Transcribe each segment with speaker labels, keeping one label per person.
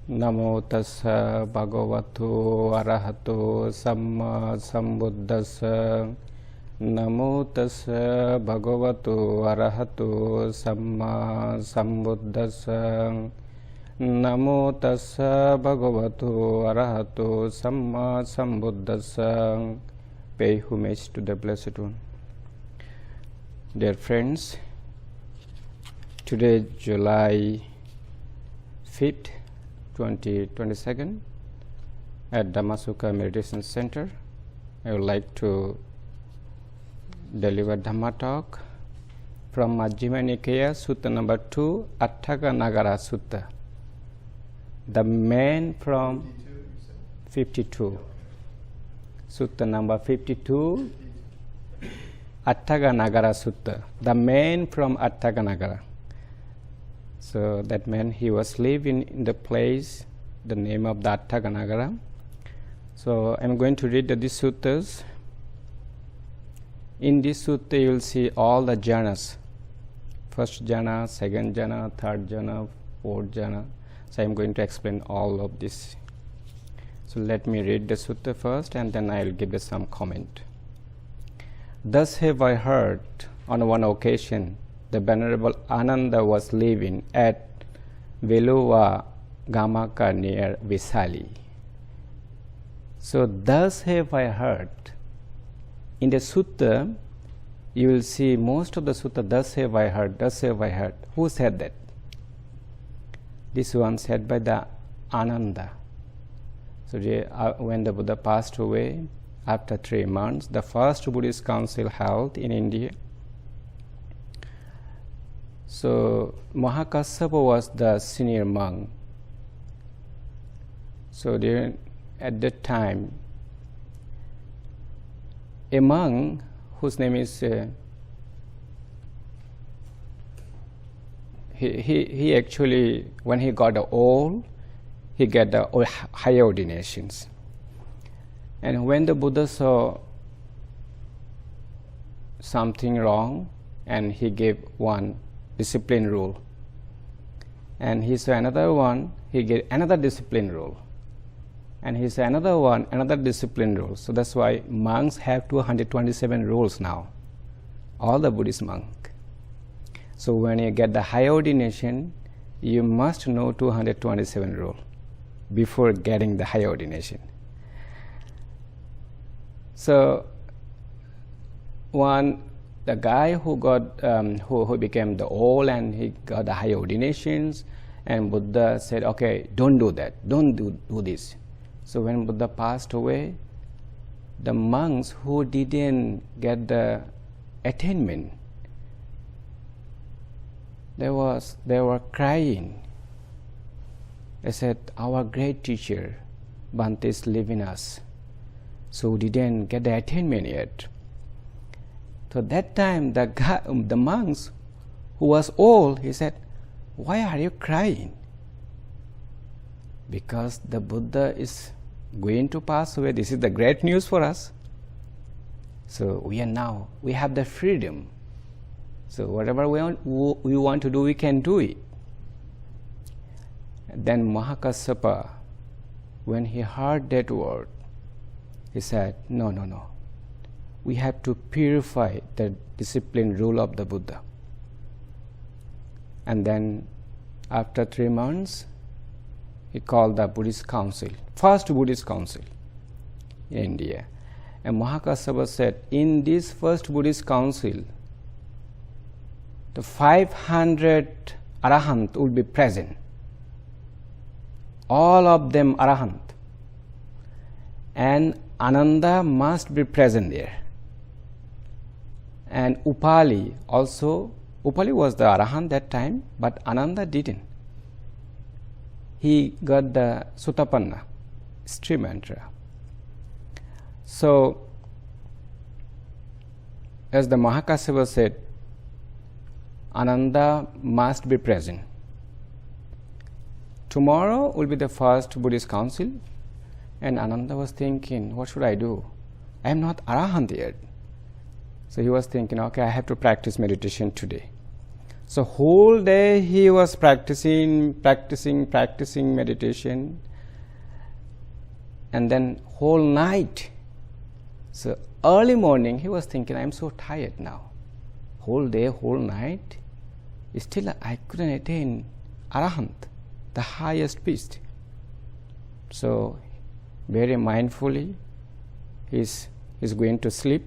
Speaker 1: Namo tassa bhagavato arahato samma sambuddhassa. Namo tassa bhagavato arahato samma sambuddhassa. Namo tassa bhagavato arahato samma sambuddhassa. Pay homage to the Blessed One. Dear friends, today July 5th, 2022 at Dhamma Sukha Meditation Center. I would like to deliver Dhamma talk from Majjhima Nikaya, Sutta number 2, Atthakanagara Sutta. The man from 52. Sutta number 52, Atthakanagara Sutta. The man from Atthakanagara. So that man, he was living in the place, the name of the Atthakanagara. So I am going to read these suttas. In this sutta you will see all the jhanas. First jhana, second jhana, third jhana, fourth jhana. So I am going to explain all of this. So let me read the sutta first and then I will give you some comment. Thus have I heard on one occasion the Venerable Ananda was living at Veluva Gamaka near Visali. So thus have I heard. In the sutta, you will see most of the sutta, thus have I heard, thus have I heard. Who said that? This one said by the Ananda. So when the Buddha passed away, after 3 months, the first Buddhist council held in India. So Mahakassapa was the senior monk. So at that time, a monk whose name is he actually, when he got old, he got the higher ordinations. And when the Buddha saw something wrong, and he gave one discipline rule, and he saw another one, he gave another discipline rule, and he saw another one, another discipline rule. So that's why monks have 227 rules now, all the Buddhist monks. So when you get the higher ordination, you must know 227 rule before getting the higher ordination. So the guy who got who became the old and he got the higher ordinations, and Buddha said, okay, don't do that, don't do this. So when Buddha passed away, the monks who didn't get the attainment, they were crying. They said, our great teacher Bhante is leaving us, so we didn't get the attainment yet. So that time the monks who was old, he said, why are you crying? Because the Buddha is going to pass away. This is the great news for us. So we have the freedom. So whatever we want to do, we can do it. Then Mahakassapa, when he heard that word, he said, no. We have to purify the discipline rule of the Buddha. And then after 3 months, he called the Buddhist council, first Buddhist council in India. And Mahakassapa said, in this first Buddhist council, the 500 Arahant will be present. All of them Arahant. And Ananda must be present there. And Upali also, Upali was the Arahant that time, but Ananda didn't. He got the Sutapanna, stream mantra. So, as the Mahakassapa said, Ananda must be present. Tomorrow will be the first Buddhist council, and Ananda was thinking, what should I do? I am not Arahant yet. So he was thinking, okay, I have to practice meditation today. So whole day he was practicing meditation, and then whole night. So early morning he was thinking, I'm so tired now. Whole day, whole night, still I couldn't attain Arahant, the highest peace. So very mindfully he's going to sleep,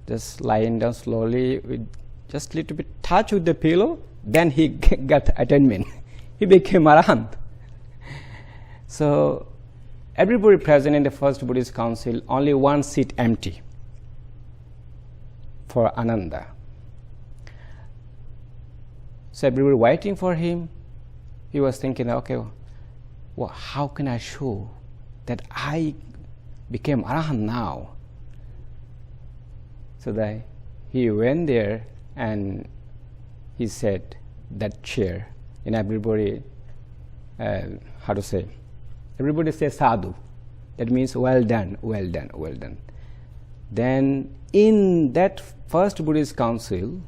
Speaker 1: just lying down slowly with just little bit touch with the pillow, then he got attainment. He became Arahant. So everybody present in the first Buddhist council, only one seat empty for Ananda. So everybody waiting for him. He was thinking, okay, well, how can I show that I became Arahant now? So that he went there and he said that chair, and everybody, everybody says sadhu. That means well done, well done, well done. Then in that first Buddhist council,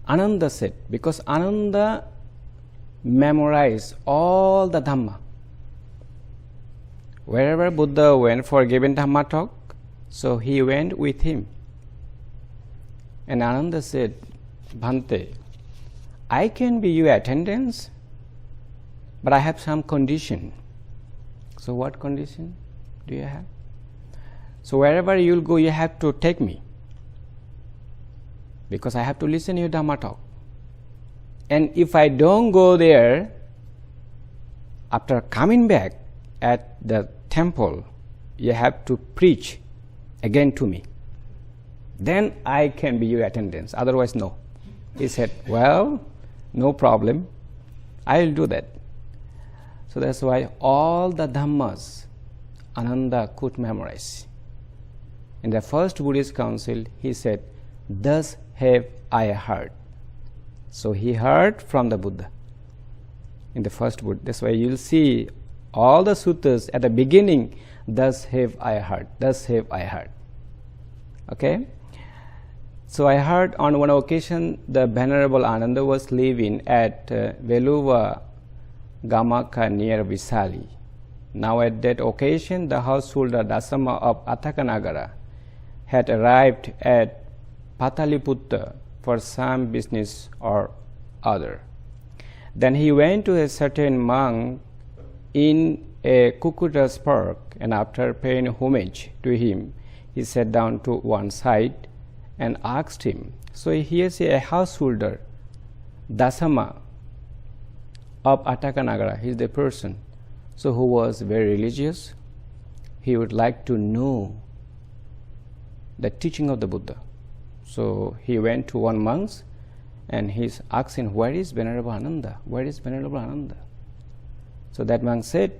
Speaker 1: Ananda said, because Ananda memorized all the Dhamma. Wherever Buddha went for giving Dhamma talk, so he went with him. And Ananda said, Bhante, I can be your attendance, but I have some condition. So what condition do you have? So wherever you'll go, you have to take me, because I have to listen to your Dhamma talk. And if I don't go there, after coming back at the temple, you have to preach again to me. Then I can be your attendance, otherwise no. He said, well, no problem, I will do that. So that's why all the Dhammas Ananda could memorize. In the first Buddhist council, he said, thus have I heard. So he heard from the Buddha in the first Buddha. That's why you'll see all the suttas at the beginning, thus have I heard, thus have I heard. Okay? So I heard on one occasion the Venerable Ananda was living at Veluva Gamaka near Visali. Now at that occasion, the householder Dasama of Atthakanagara had arrived at Pataliputta for some business or other. Then he went to a certain monk in a Kukuda's park, and after paying homage to him, he sat down to one side and asked him. So here is a householder, Dasama of Atthakanagara. He is the person who was very religious. He would like to know the teaching of the Buddha. So he went to one monk and he's asking, where is Venerable Ananda? Where is Venerable Ananda? So that monk said,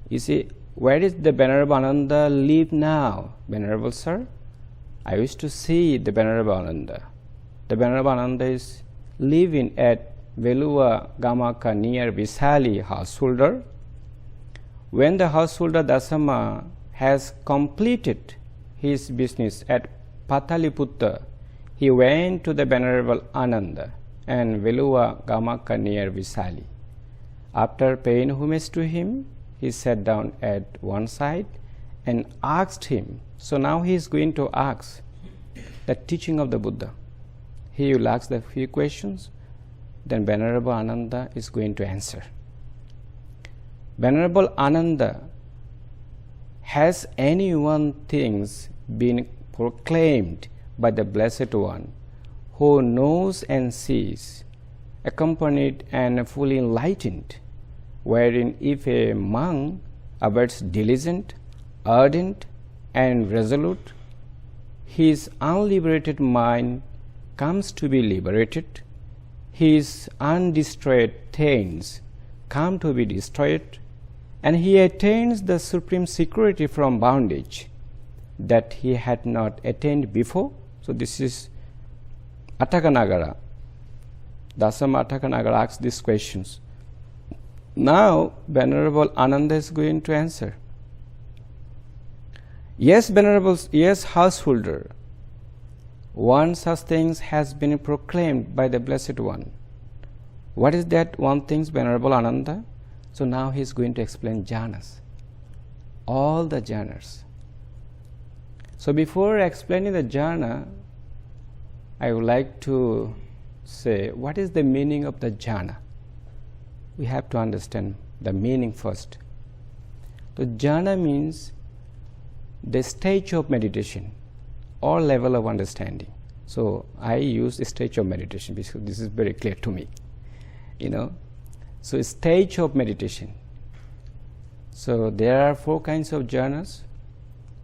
Speaker 1: you see, where is the Venerable Ananda live now? Venerable sir, I wish to see the Venerable Ananda. The Venerable Ananda is living at Veluva Gamaka near Visali householder. When the householder Dasama has completed his business at Pataliputta, he went to the Venerable Ananda and Veluva Gamaka near Visali. After paying homage to him, he sat down at one side and asked him. So now he is going to ask the teaching of the Buddha. He will ask the few questions, then Venerable Ananda is going to answer. Venerable Ananda, has any one things been proclaimed by the Blessed One, who knows and sees, accompanied and fully enlightened, wherein if a monk abides diligent, ardent, and resolute, his unliberated mind comes to be liberated, his undestroyed things come to be destroyed, and he attains the supreme security from bondage that he had not attained before. So this is Atthakanagara. Dasama Atthakanagara asks these questions. Now Venerable Ananda is going to answer. Yes, Venerable, yes, householder, one such thing has been proclaimed by the Blessed One. What is that one thing, Venerable Ananda? So now he is going to explain jhanas, all the jhanas. So before explaining the jhana, I would like to say, what is the meaning of the jhana? We have to understand the meaning first. The jhana means the stage of meditation or level of understanding. So I use the stage of meditation because this is very clear to me. So stage of meditation. So there are 4 kinds of jhanas: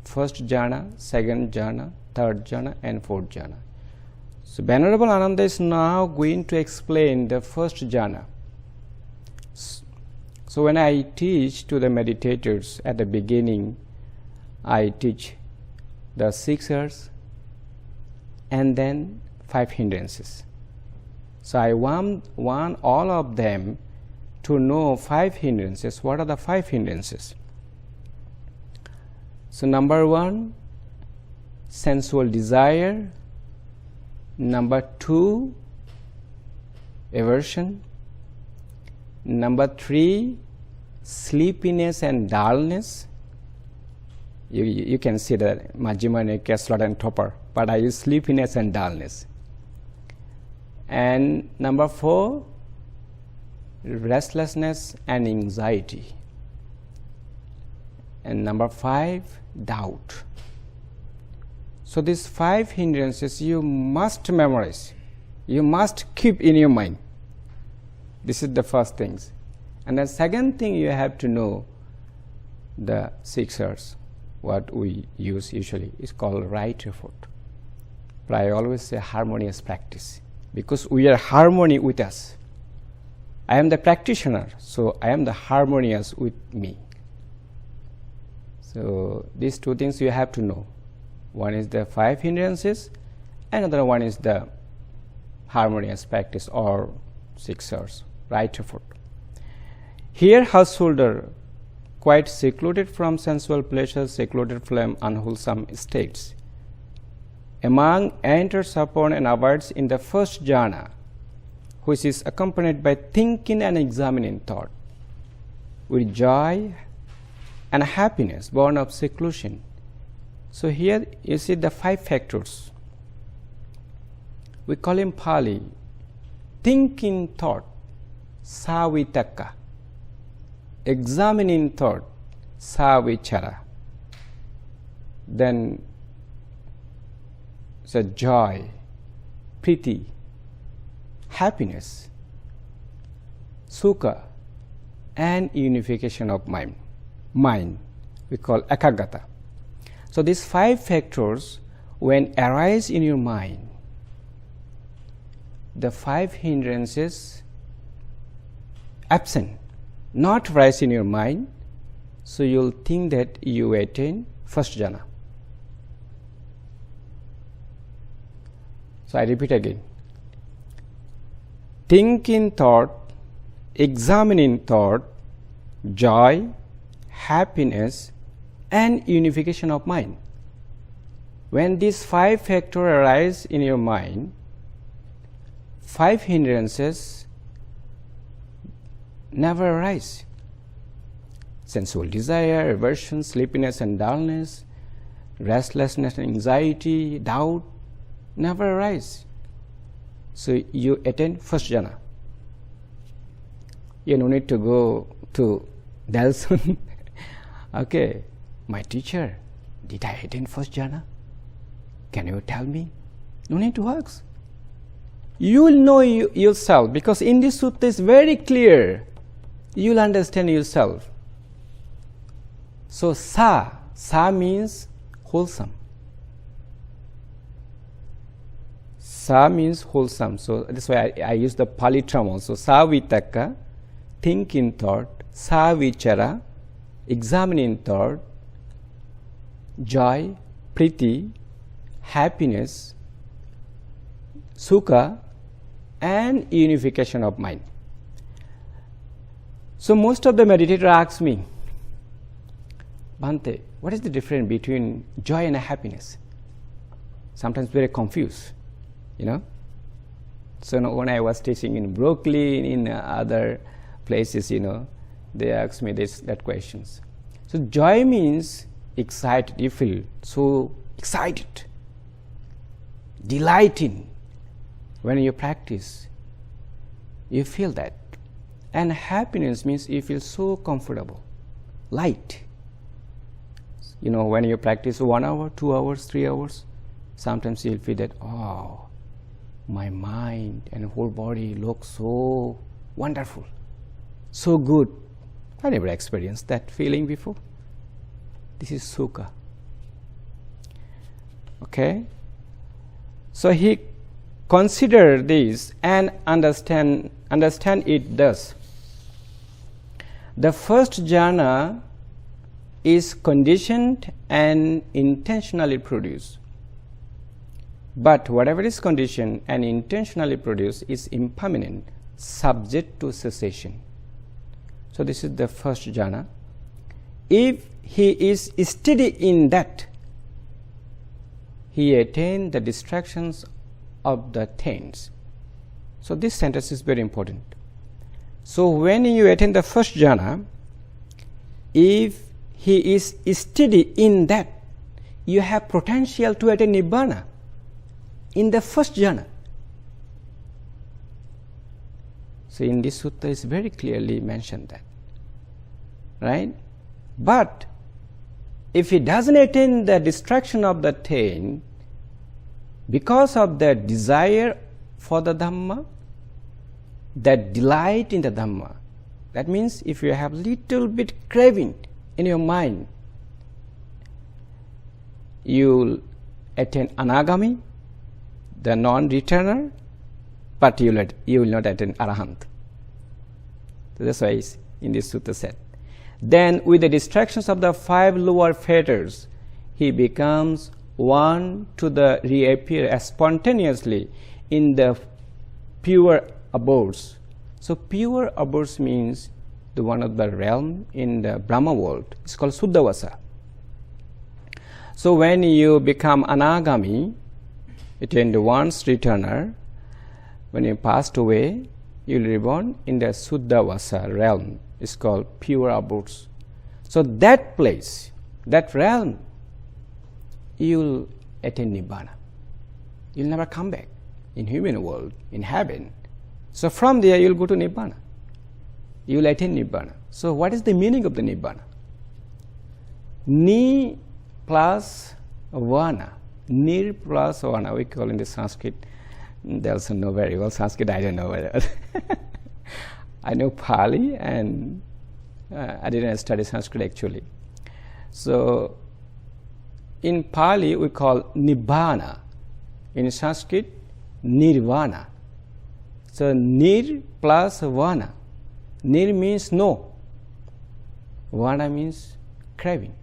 Speaker 1: first jhana, second jhana, third jhana, and fourth jhana. So Venerable Ananda is now going to explain the first jhana. So when I teach to the meditators at the beginning, I teach the 6 R's and then 5 hindrances. So I want all of them to know 5 hindrances. What are the 5 hindrances? So number 1, sensual desire. Number 2, aversion. Number 3, sleepiness and dullness. You can see the Majjhima Nikaya, Slot and Topper, but I use sleepiness and dullness. And number 4, restlessness and anxiety. And number 5, doubt. So these 5 hindrances you must memorize. You must keep in your mind. This is the first thing. And the second thing you have to know, the 6 R's, what we use usually is called right effort. But I always say harmonious practice, because we are harmony with us. I am the practitioner, so I am the harmonious with me. So these 2 things you have to know. One is the 5 hindrances, another one is the harmonious practice or 6 R's, right effort. Here householder, quite secluded from sensual pleasures, secluded from unwholesome states. Among enters upon and abides in the first jhana, which is accompanied by thinking and examining thought, with joy and happiness born of seclusion. So here you see the 5 factors. We call in Pali thinking thought, savitaka, examining thought, savichara. Then the joy, priti, happiness, sukha, and unification of mind. We call ekagata. So these 5 factors, when arise in your mind, the 5 hindrances absent, not rise in your mind, so you'll think that you attain first jhana. So I repeat again. Thinking thought, examining thought, joy, happiness, and unification of mind. When these 5 factors arise in your mind, 5 hindrances never arise. Sensual desire, aversion, sleepiness and dullness, restlessness and anxiety, doubt never arise. So you attain first jhana. You don't need to go to Delson. Okay, my teacher, did I attain first jhana? Can you tell me? No need to ask. You will know yourself, because in this sutta is very clear. You will understand yourself. So sa means wholesome. Sa means wholesome. So that's why I use the Pali term also. Savitaka, thinking thought, savichara, examining thought, joy, priti, happiness, sukha, and unification of mind. So most of the meditators ask me, Bhante, what is the difference between joy and happiness? sometimes very confused, you know. So when I was teaching in Brooklyn, in other places, you know, they asked me that questions. So joy means excited. You feel so excited, delighting. When you practice, you feel that. And happiness means you feel so comfortable, light. You know, when you practice 1 hour, 2 hours, 3 hours, sometimes you'll feel that, oh, my mind and whole body look so wonderful, so good. I never experienced that feeling before. This is Sukha. Okay? So he considered this and understand it thus. The first jhana is conditioned and intentionally produced. But whatever is conditioned and intentionally produced is impermanent, subject to cessation. So this is the first jhana. If he is steady in that, he attains the distractions of the taints. So this sentence is very important. So when you attain the first jhana, if he is steady in that, you have potential to attain Nibbana in the first jhana. So in this sutta is very clearly mentioned that, right? But if he doesn't attain the distraction of the taint because of the desire for the Dhamma, that delight in the Dhamma, that means if you have little bit craving in your mind, you'll attain Anagami, the non-returner, but you will not attain Arahant. So that's why it's in this sutta said. Then with the distractions of the 5 lower fetters, he becomes one to the reappear as spontaneously in the pure abodes. So pure abodes means the one of the realm in the Brahma world. It's called Suddhavasa. So when you become Anagami, attain the once returner, when you passed away, you will reborn in the Suddhavasa realm. It's called pure abodes. So that place, that realm, you will attain Nibbana. You will never come back in human world, in heaven. So from there you will go to Nibbana. You will attain Nibbana. So what is the meaning of the Nibbana? Ni plus vana. Nir plus vana, we call in the Sanskrit. Delson know very well Sanskrit, I don't know whether. I know Pali and I didn't study Sanskrit actually. So in Pali we call Nibbana. In Sanskrit, Nirvana. So Nir plus Vana. Nir means no. Vana means craving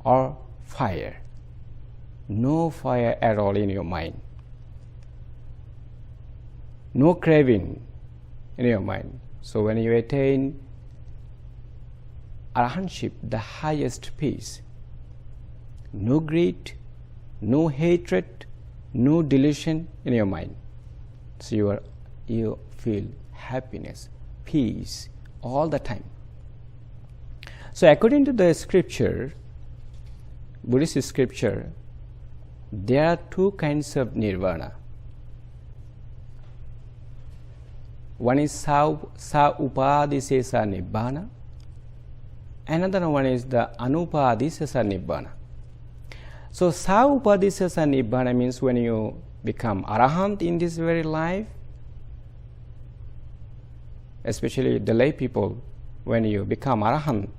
Speaker 1: or fire. No fire at all in your mind. No craving in your mind. So when you attain Arahantship, the highest peace, no greed, no hatred, no delusion in your mind. So you feel happiness, peace all the time. So according to the scripture, Buddhist scripture, there are 2 kinds of nirvana. One is sa upadisesa nibbana. Another one is the anupadisesa nibbana. So sa upadisesa nibbana means when you become arahant in this very life, especially the lay people, when you become arahant,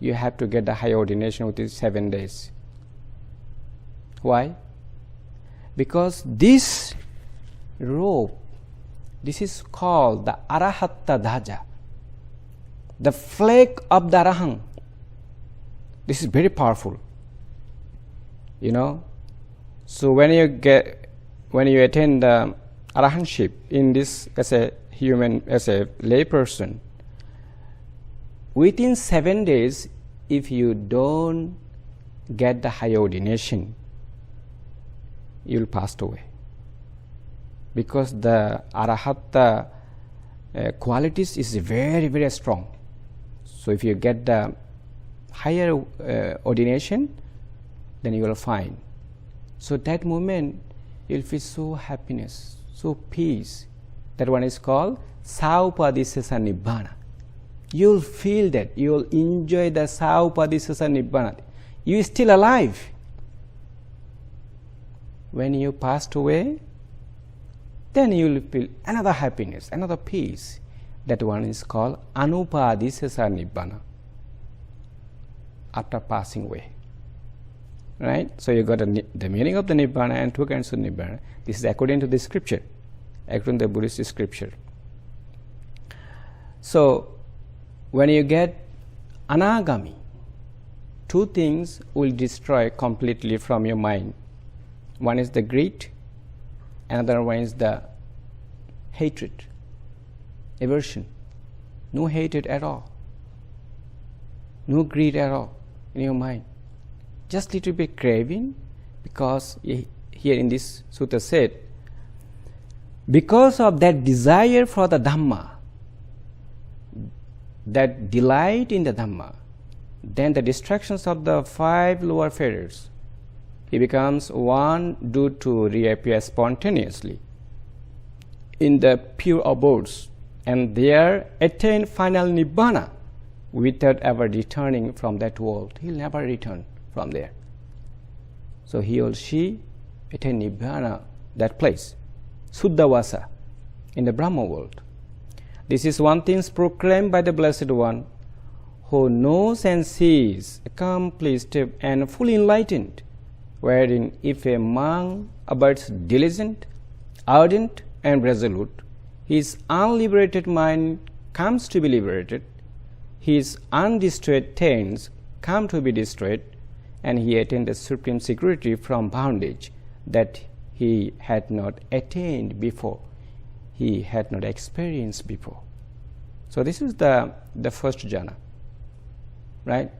Speaker 1: you have to get the high ordination within 7 days. Why? Because this robe, this is called the Arahatta Dhaja, the flag of the Arahant. This is very powerful, you know. So when you attain the Arahantship in this as a human, as a lay person, within 7 days, if you don't get the higher ordination, you will pass away. Because the arahata qualities is very, very strong. So if you get the higher ordination, then you will find. So that moment, you will feel so happiness, so peace. That one is called Saupadisesa Nibbana. You will feel that, you will enjoy the Saupadisesa Nibbana. You are still alive. When you passed away, then you will feel another happiness, another peace. That one is called Anupadisesa Nibbana, after passing away. Right? So you got the meaning of the Nibbana and two kinds of Nibbana. This is according to the scripture, according to the Buddhist scripture. So when you get Anagami, two things will destroy completely from your mind. One is the greed, another one is the hatred, aversion. No hatred at all, no greed at all in your mind. Just little bit craving, because here in this sutta said, because of that desire for the Dhamma, that delight in the Dhamma, then the distractions of the five lower fetters, he becomes one due to reappear spontaneously in the pure abodes, and there attain final Nibbana without ever returning from that world. He will never return from there. So he or she attain Nibbana, that place, Suddhavasa, in the Brahma world. This is one thing proclaimed by the Blessed One, who knows and sees, accomplished and fully enlightened, wherein if a monk abides diligent, ardent and resolute, his unliberated mind comes to be liberated, his undestroyed taints come to be destroyed, and he attained the supreme security from bondage that he had not attained before, he had not experienced before. So this is the first jhana, right?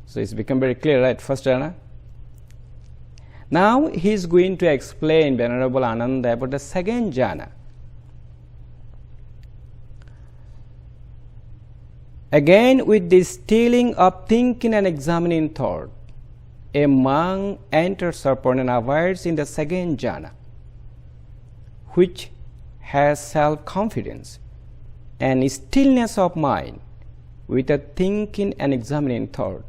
Speaker 1: So it's become very clear, right? First jhana. Now he is going to explain, Venerable Ananda, about the second jhana. Again, with this stealing of thinking and examining thought, a monk enters upon and abides in the second jhana, which has self-confidence and stillness of mind, with a thinking and examining thought,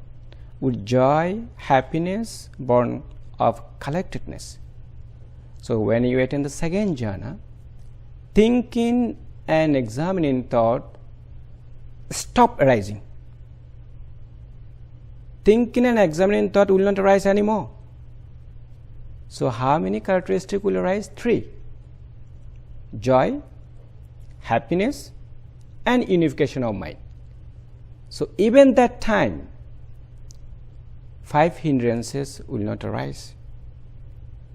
Speaker 1: with joy, happiness, born of collectedness. So when you attain the second jhana, thinking and examining thought stop arising. Thinking and examining thought will not arise anymore. So how many characteristics will arise? 3. Joy, happiness, and unification of mind. So even that time, 5 hindrances will not arise.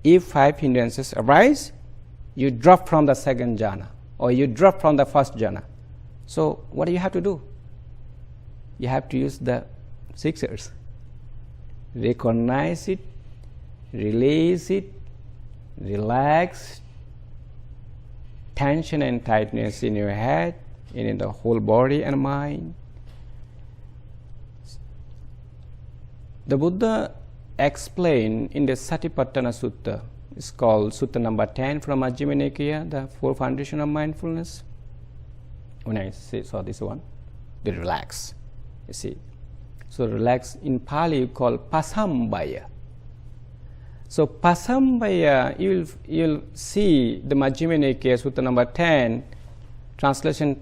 Speaker 1: If 5 hindrances arise, you drop from the second jhana, or you drop from the first jhana. So what do you have to do? You have to use the 6 R's. Recognize it, release it, relax, tension and tightness in your head, and in the whole body and mind. The Buddha explained in the Satipatthana Sutta, it's called Sutta number 10 from Majjhima Nikaya, the 4 foundation of mindfulness. When I saw this one, they relax, you see. So relax in Pali you call pasambaya. So pasambaya, you'll see the Majjhima Nikaya Sutta number 10, translation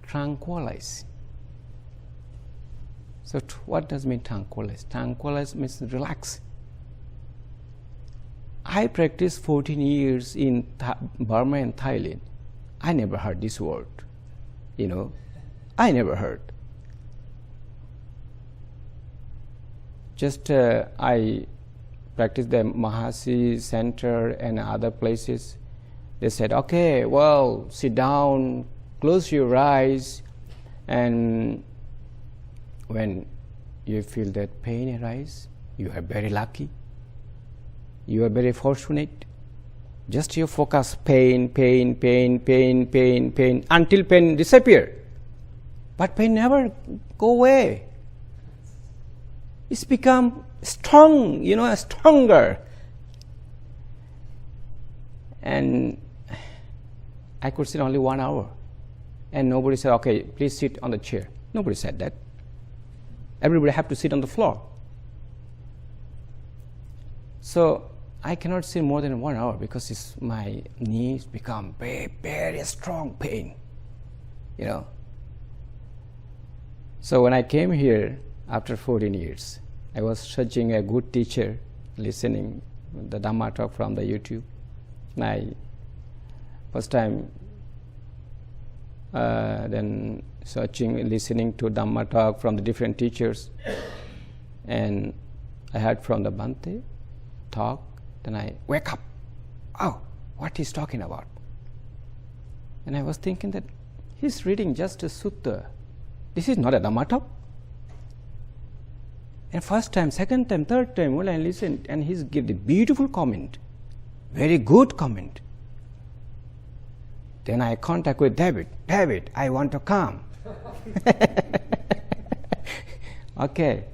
Speaker 1: tranquilize. So what does mean tranquilize? Tranquilize means relax. I practiced 14 years in Burma and Thailand. I never heard this word. I never heard. Just I practiced the Mahasi Center and other places. They said, okay, well, sit down, close your eyes, and when you feel that pain arise, you are very lucky. You are very fortunate. Just you focus pain, pain, pain, pain, pain, pain, until pain disappear. But pain never go away. It's become strong, stronger. And I could sit only 1 hour. And nobody said, okay, please sit on the chair. Nobody said that. Everybody have to sit on the floor. So I cannot sit more than 1 hour because my knees become very, very strong pain, So when I came here after 14 years, I was searching a good teacher, listening the Dhamma talk from the YouTube. And I first time then searching, listening to Dhamma talk from the different teachers, and I heard from the Bhante talk. Then I wake up. Oh, what he's talking about? And I was thinking that he's reading just a sutta. This is not a Dhamma talk. And first time, second time, third time, when I listened, and he's give the beautiful comment, very good comment. Then I contact with David. David, I want to come. Okay.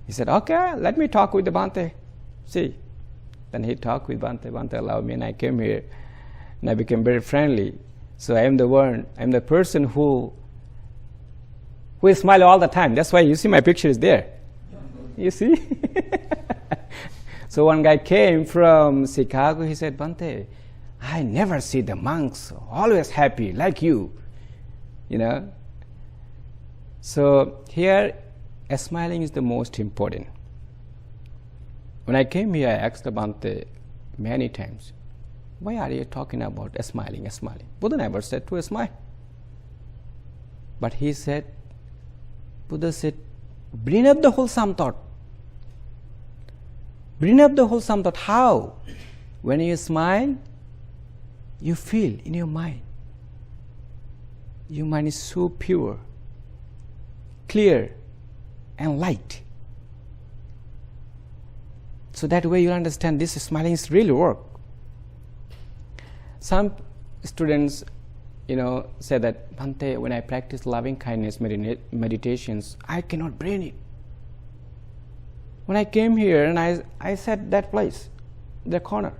Speaker 1: He said, okay, let me talk with the Bhante. See. Then he talked with Bhante. Bhante allowed me, and I came here, and I became very friendly. So I am the person who smile all the time. That's why you see my picture is there. You see? So one guy came from Chicago. He said, Bhante, I never see the monks always happy like you. So here, smiling is the most important. When I came here, I asked the Bhante many times, why are you talking about smiling? Buddha never said to smile. But Buddha said, bring up the wholesome thought. Bring up the wholesome thought. How? When you smile, you feel in your mind. Your mind is so pure, clear, and light. So that way you understand this smiling is really work. Some students, say that, Bhante, when I practice loving kindness meditations, I cannot bring it. When I came here and I sat that place, the corner,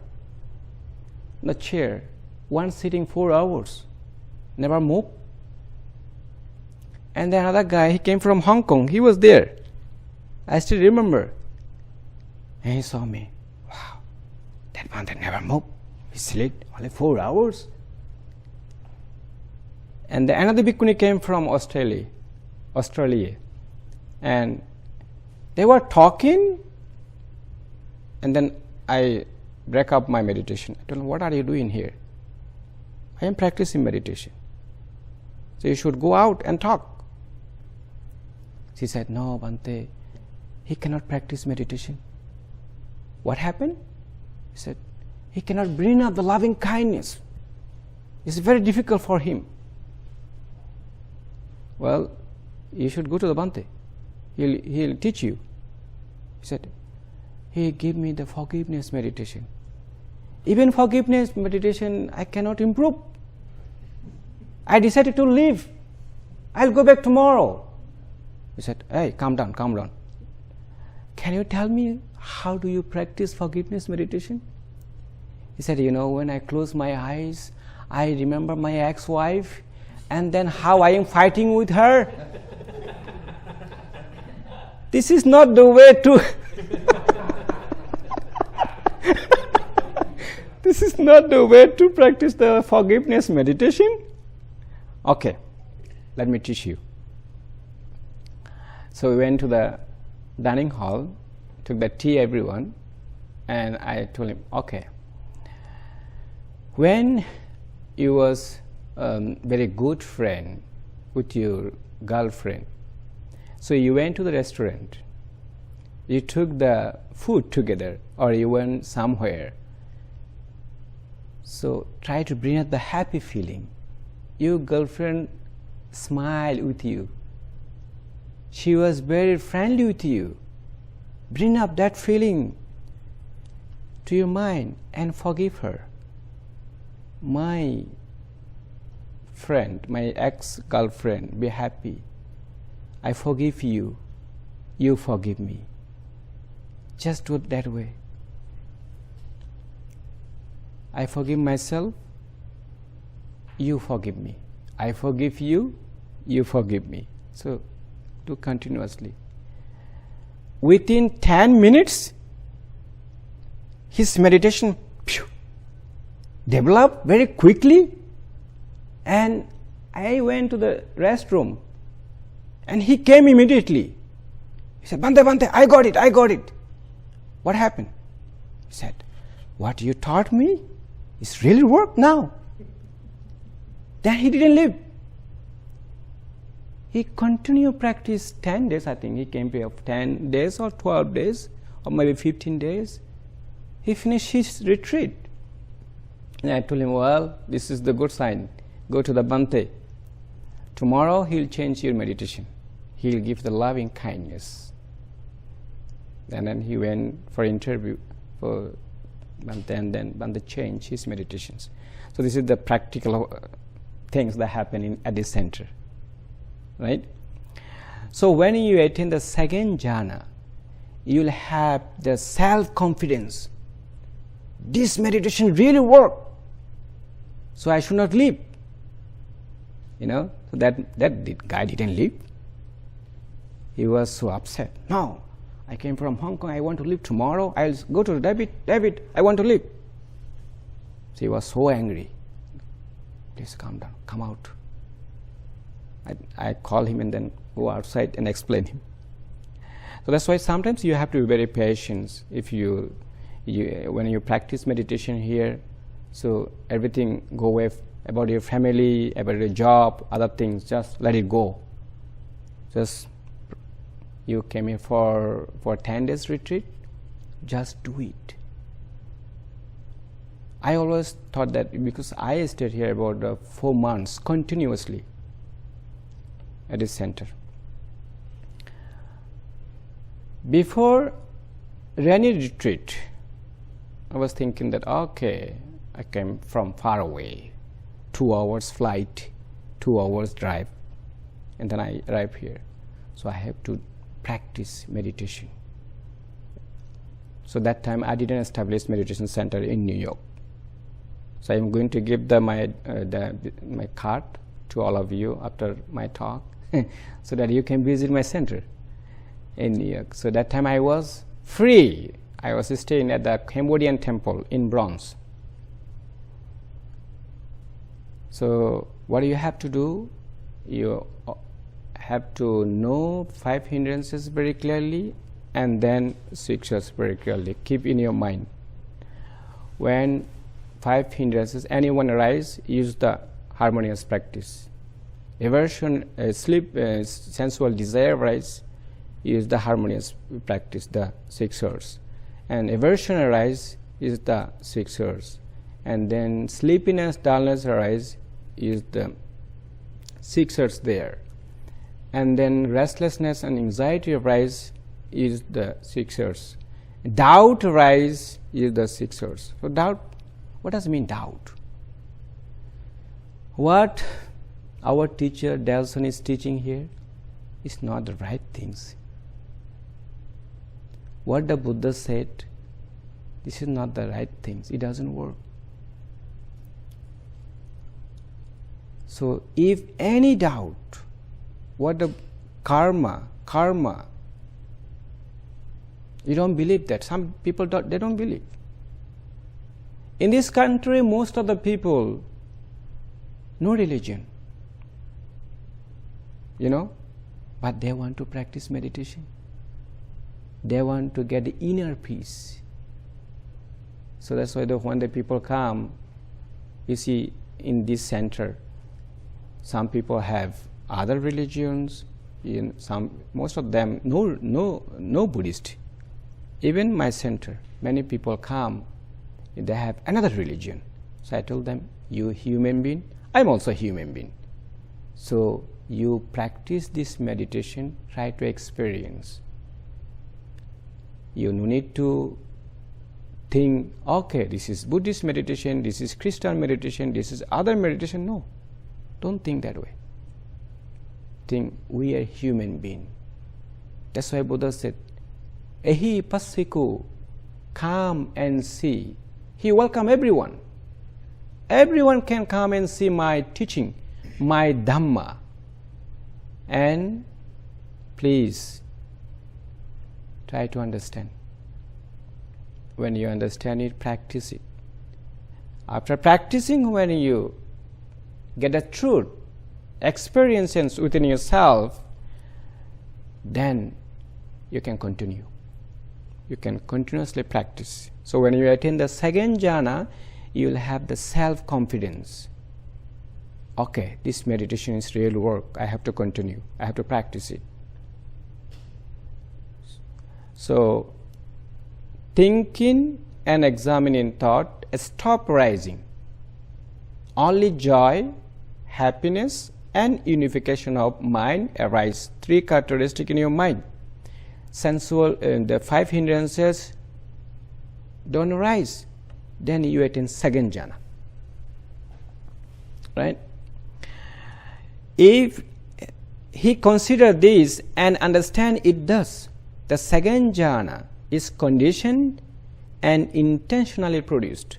Speaker 1: the chair, one sitting 4 hours, never moved. And then another guy, he came from Hong Kong, he was there. I still remember. And he saw me. Wow, that Bhante never moved. He slept only 4 hours. And another bhikkhuni came from Australia. And they were talking, and then I break up my meditation. I told him, what are you doing here? I am practicing meditation. So you should go out and talk. She said, no, Bhante, he cannot practice meditation. What happened? He said, he cannot bring up the loving kindness. It's very difficult for him. Well, you should go to the Bhante. He'll teach you. He said, he gave me the forgiveness meditation. Even forgiveness meditation, I cannot improve. I decided to leave. I'll go back tomorrow. He said, hey, calm down. Can you tell me how do you practice forgiveness meditation? He said, when I close my eyes, I remember my ex-wife, and then how I am fighting with her. This is not the way to this is not the way to practice the forgiveness meditation. Okay, let me teach you. So we went to the dining hall, took the tea, everyone, and I told him, okay, when you was very good friend with your girlfriend, so you went to the restaurant, you took the food together, or you went somewhere, so try to bring out the happy feeling. Your girlfriend smiled with you. She was very friendly with you. Bring up that feeling to your mind and forgive her. My friend, my ex-girlfriend, be happy. I forgive you. You forgive me. Just do it that way. I forgive myself. You forgive me. I forgive you. You forgive me. So, do continuously. Within 10 minutes, his meditation developed very quickly, and I went to the restroom, and he came immediately. He said, Bhante, I got it. What happened? He said, what you taught me is really work now. Then he didn't leave. He continued practice 10 days, I think. He came here 10 days or 12 days or maybe 15 days. He finished his retreat. And I told him, well, this is the good sign. Go to the Bhante. Tomorrow he'll change your meditation. He'll give the loving kindness. And then he went for interview for Bhante, and then Bhante changed his meditations. So this is the practical things that happen at this center. Right? So when you attain the second jhana, you will have the self-confidence. This meditation really worked. So I should not leave. So that guy didn't leave. He was so upset. No, I came from Hong Kong. I want to leave tomorrow. I'll go to David, I want to leave. So he was so angry. Please calm down. Come out. I call him and then go outside and explain him. So that's why sometimes you have to be very patient. If you when you practice meditation here, so everything go away about your family, about your job, other things, just let it go. Just you came here for 10 days retreat, just do it. I always thought that because I stayed here about 4 months continuously at this center. Before Rani retreat, I was thinking that okay, I came from far away, 2 hours flight, 2 hours drive, and then I arrive here. So I have to practice meditation. So that time I didn't establish meditation center in New York. So I am going to give my card to all of you after my talk, so that you can visit my center in New York. So that time I was free. I was staying at the Cambodian temple in Bronx. So what do you have to do? You have to know 5 hindrances very clearly, and then 6 very clearly. Keep in your mind. When 5 hindrances, anyone arise, use the harmonious practice. Aversion, sleep, sensual desire arise, use the harmonious practice, the 6 And aversion arise, use the 6 And then sleepiness, dullness arise, use the 6 there. And then restlessness and anxiety arise, use the 6 Doubt arise, use the 6 So doubt, what does it mean, doubt? What our teacher Delson is teaching here is not the right things. What the Buddha said, this is not the right things. It doesn't work. So if any doubt, what the karma, you don't believe that. Some people they don't believe. In this country, most of the people, no religion, but they want to practice meditation. They want to get the inner peace. So that's why when the people come, you see in this center, some people have other religions. Most of them no Buddhist. Even my center, many people come, they have another religion. So I told them, you human being, I'm also a human being. So you practice this meditation, try to experience. You no need to think, okay, this is Buddhist meditation, this is Christian meditation, this is other meditation. No, don't think that way. Think we are human being. That's why Buddha said, Ehi Pasiku, come and see. He welcomed everyone. Everyone can come and see my teaching, my Dhamma. And please try to understand. When you understand it, practice it. After practicing, when you get a truth, experiences within yourself, then you can continue. You can continuously practice. So when you attain the second jhana, you will have the self-confidence. Okay, this meditation is real work. I have to continue. I have to practice it. So, thinking and examining thought stop rising. Only joy, happiness, and unification of mind arise. Three characteristics in your mind. Sensual, the five hindrances don't arise. Then you attain second jhana. Right? If he consider this and understand it thus, the second jhana is conditioned and intentionally produced.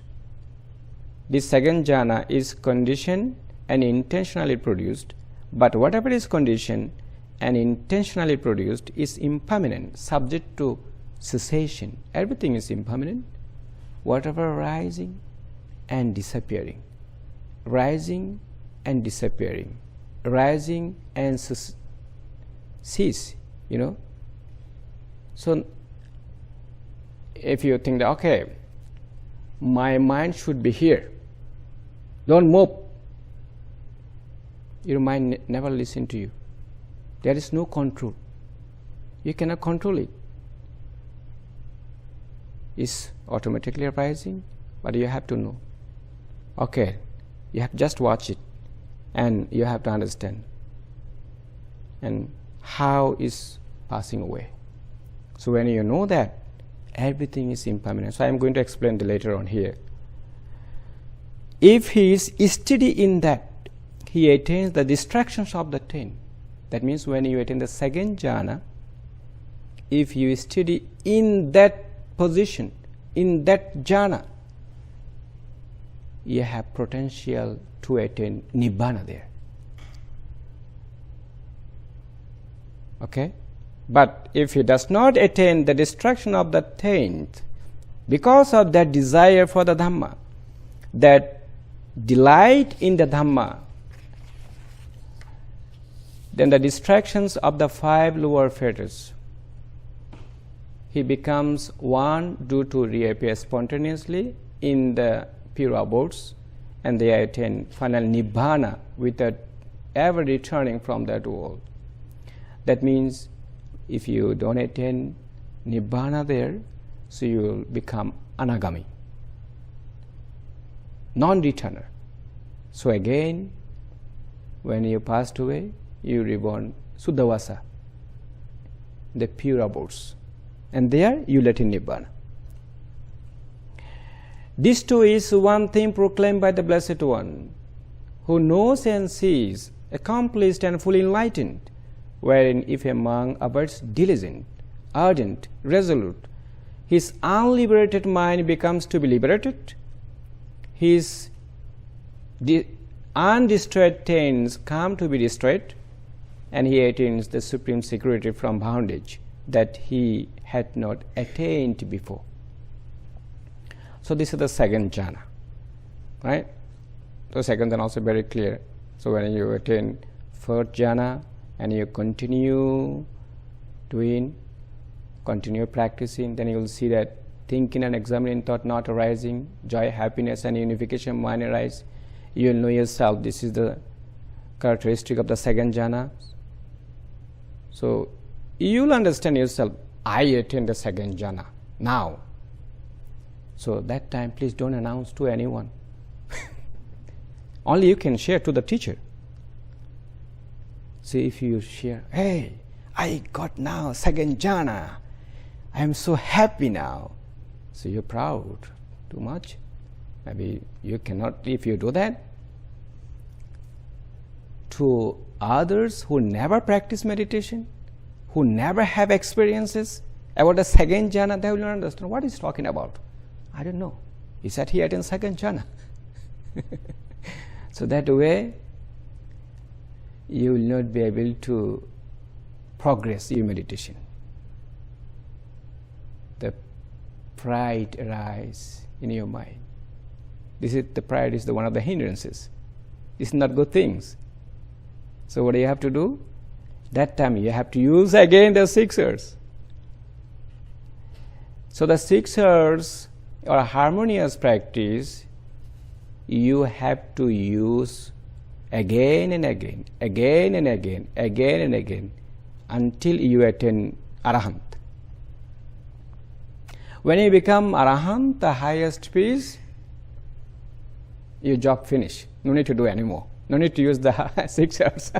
Speaker 1: The second jhana is conditioned and intentionally produced, but whatever is conditioned and intentionally produced is impermanent, subject to cessation. Everything is impermanent. Whatever rising and disappearing, rising and disappearing, rising and cease, So, if you think that, okay, my mind should be here, don't move, your mind never listen to you. There is no control. You cannot control it. It's automatically arising, but you have to know. Okay, you have just watch it, and you have to understand. And how is passing away. So when you know that, everything is impermanent. So I am going to explain later on here. If he is steady in that, he attains the distractions of the 10. That means when you attain the second jhana, if you steady in that position, in that jhana, you have potential to attain Nibbana there. Okay? But if he does not attain the distraction of the 10th, because of that desire for the Dhamma, that delight in the Dhamma, then the distractions of the 5 lower fetters, he becomes one due to reappear spontaneously in the pure abodes, and they attain final Nibbana without ever returning from that world. That means if you don't attain Nibbana there, so you will become anagami, non-returner. So again, when you passed away, you reborn Suddhavasa, the pure abodes, and there you let in Nibbana. This too is one thing proclaimed by the Blessed One, who knows and sees, accomplished and fully enlightened, wherein if a monk abides diligent, ardent, resolute, his unliberated mind becomes to be liberated, his undestroyed taints come to be destroyed, and he attains the supreme security from bondage that he had not attained before. So this is the second jhana, right? The second jhana also very clear. So when you attain first jhana and you continue doing, continue practicing, then you will see that thinking and examining thought not arising, joy, happiness and unification mind arise. You will know yourself. This is the characteristic of the second jhana. So you will understand yourself. I attain the second jhana now. So that time, please don't announce to anyone. Only you can share to the teacher. See, if you share, hey, I got now second jhana. I am so happy now. So you're proud too much. Maybe you cannot, if you do that. To others who never practice meditation, who never have experiences about the second jhana, they will not understand what he's talking about. I don't know. He said he attained second jhana. So that way, you will not be able to progress your meditation. The pride arises in your mind. The pride is one of the hindrances. It's not good things. So what do you have to do? That time you have to use again the 6 R's. So the 6 R's or harmonious practice, you have to use again and again, again and again, again and again, until you attain Arahant. When you become Arahant, the highest peace, your job finished. No need to do anymore. No need to use the 6 R's.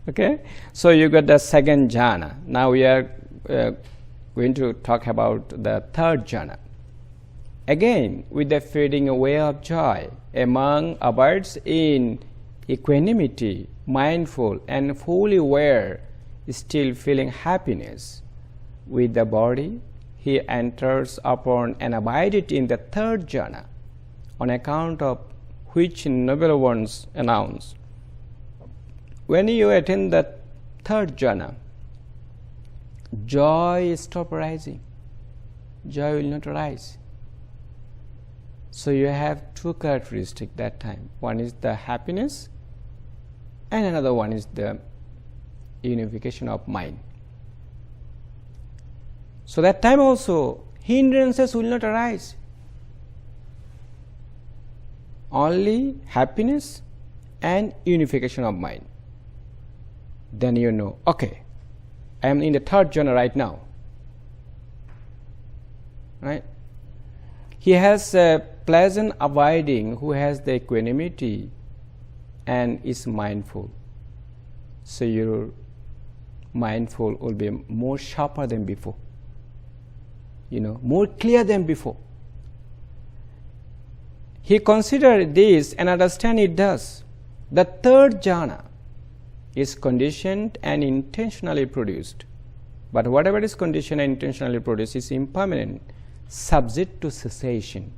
Speaker 1: Okay? So you got the second jhana. Now we are going to talk about the third jhana. Again, with the fading away of joy, among abodes in equanimity, mindful and fully aware, still feeling happiness with the body, he enters upon and abided in the third jhana, on account of which noble ones announce. When you attain the third jhana, joy stops arising. Joy will not arise. So you have 2 characteristics that time. One is the happiness, and another one is the unification of mind. So that time also, hindrances will not arise. Only happiness and unification of mind. Then you know, okay, I am in the third jhana right now. Right? He has a pleasant abiding who has the equanimity and is mindful. So your mindful will be more sharper than before. More clear than before. He considers this and understands it thus. The third jhana is conditioned and intentionally produced. But whatever is conditioned and intentionally produced is impermanent, subject to cessation.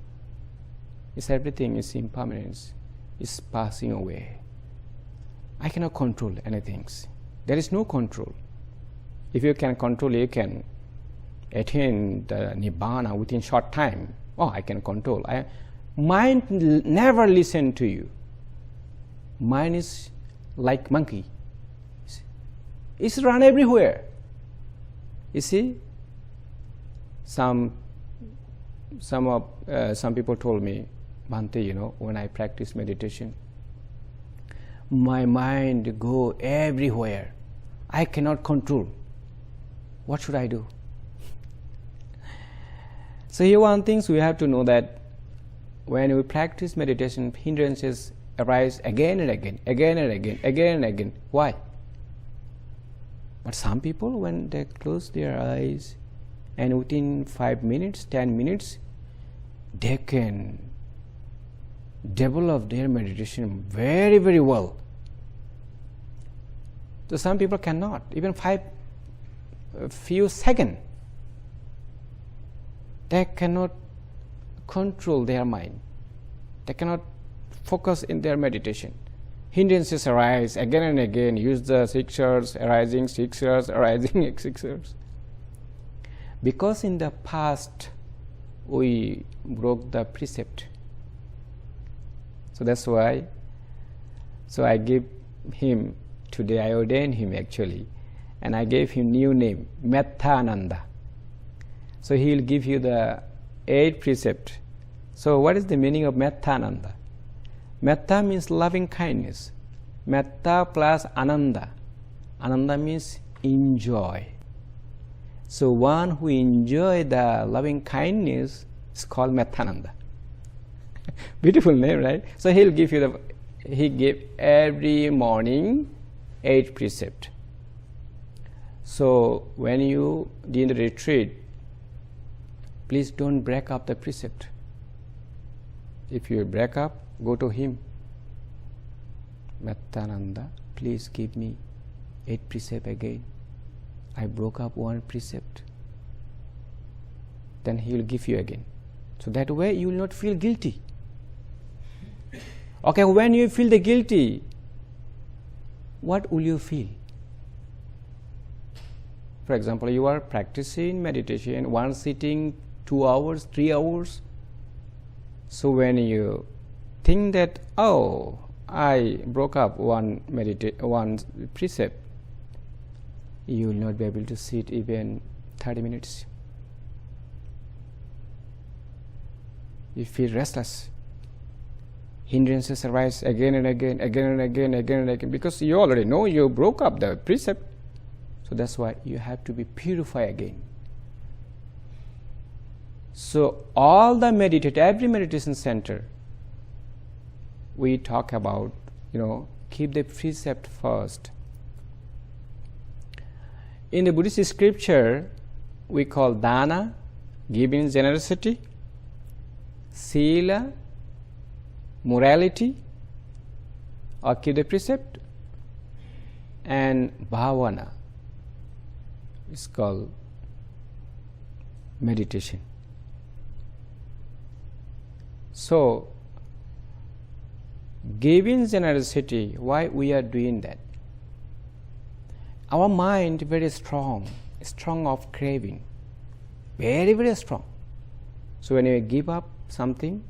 Speaker 1: Everything is impermanent, is passing away. I cannot control anything. There is no control. If you can control, you can attain the Nibbana within short time. Oh, I can control. Mind never listen to you. Mind is like monkey. It's run everywhere. You see, some people told me, Bhante, when I practice meditation, my mind go everywhere. I cannot control. What should I do? So here one thing we have to know that when we practice meditation, hindrances arise again and again, again and again, again and again. Why? But some people, when they close their eyes and within 5 minutes, 10 minutes, they can develop their meditation very, very well. So some people cannot, even few seconds. They cannot control their mind. They cannot focus in their meditation. Hindrances arise again and again. Use the 6 R's, arising 6 R's, arising 6 R's. Because in the past we broke the precept. So that's why. So I give him today. I ordained him actually, and I gave him new name, Metta. So he will give you the 8 precept. So what is the meaning of Metta? Metta means loving kindness. Metta plus Ananda. Ananda means enjoy. So one who enjoy the loving kindness is called Mettananda. Beautiful name, right? So he give every morning 8 precept. So when you do the retreat, please don't break up the precept. If you break up, go to him. Mettananda, please give me 8 precepts again. I broke up 1 precept. Then he will give you again. So that way you will not feel guilty. Okay, when you feel the guilty, what will you feel? For example, you are practicing meditation, one sitting 2 hours, 3 hours. So when you think that, oh, I broke up one precept, you will not be able to sit even 30 minutes. You feel restless. Hindrances arise again and again, because you already know you broke up the precept. So that's why you have to be purified again. So all the every meditation center, we talk about, keep the precept first. In the Buddhist scripture, we call dana, giving generosity, sila, morality, or keep the precept, and bhavana is called meditation. So, giving generosity, why we are doing that? Our mind very strong of craving, very, very strong. So when you give up something,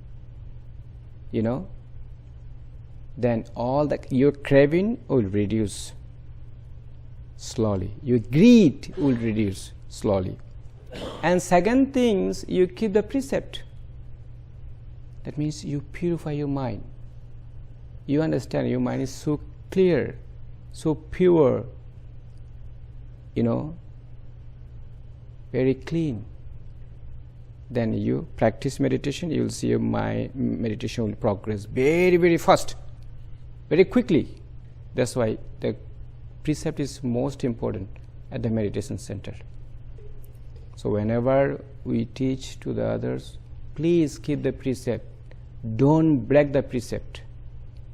Speaker 1: then all your craving will reduce slowly. Your greed will reduce slowly. And second things, you keep the precept. That means you purify your mind. You understand your mind is so clear, so pure, very clean. Then you practice meditation, you will see your meditation will progress very, very fast, very quickly. That's why the precept is most important at the meditation center. So whenever we teach to the others, please keep the precept. Don't break the precept.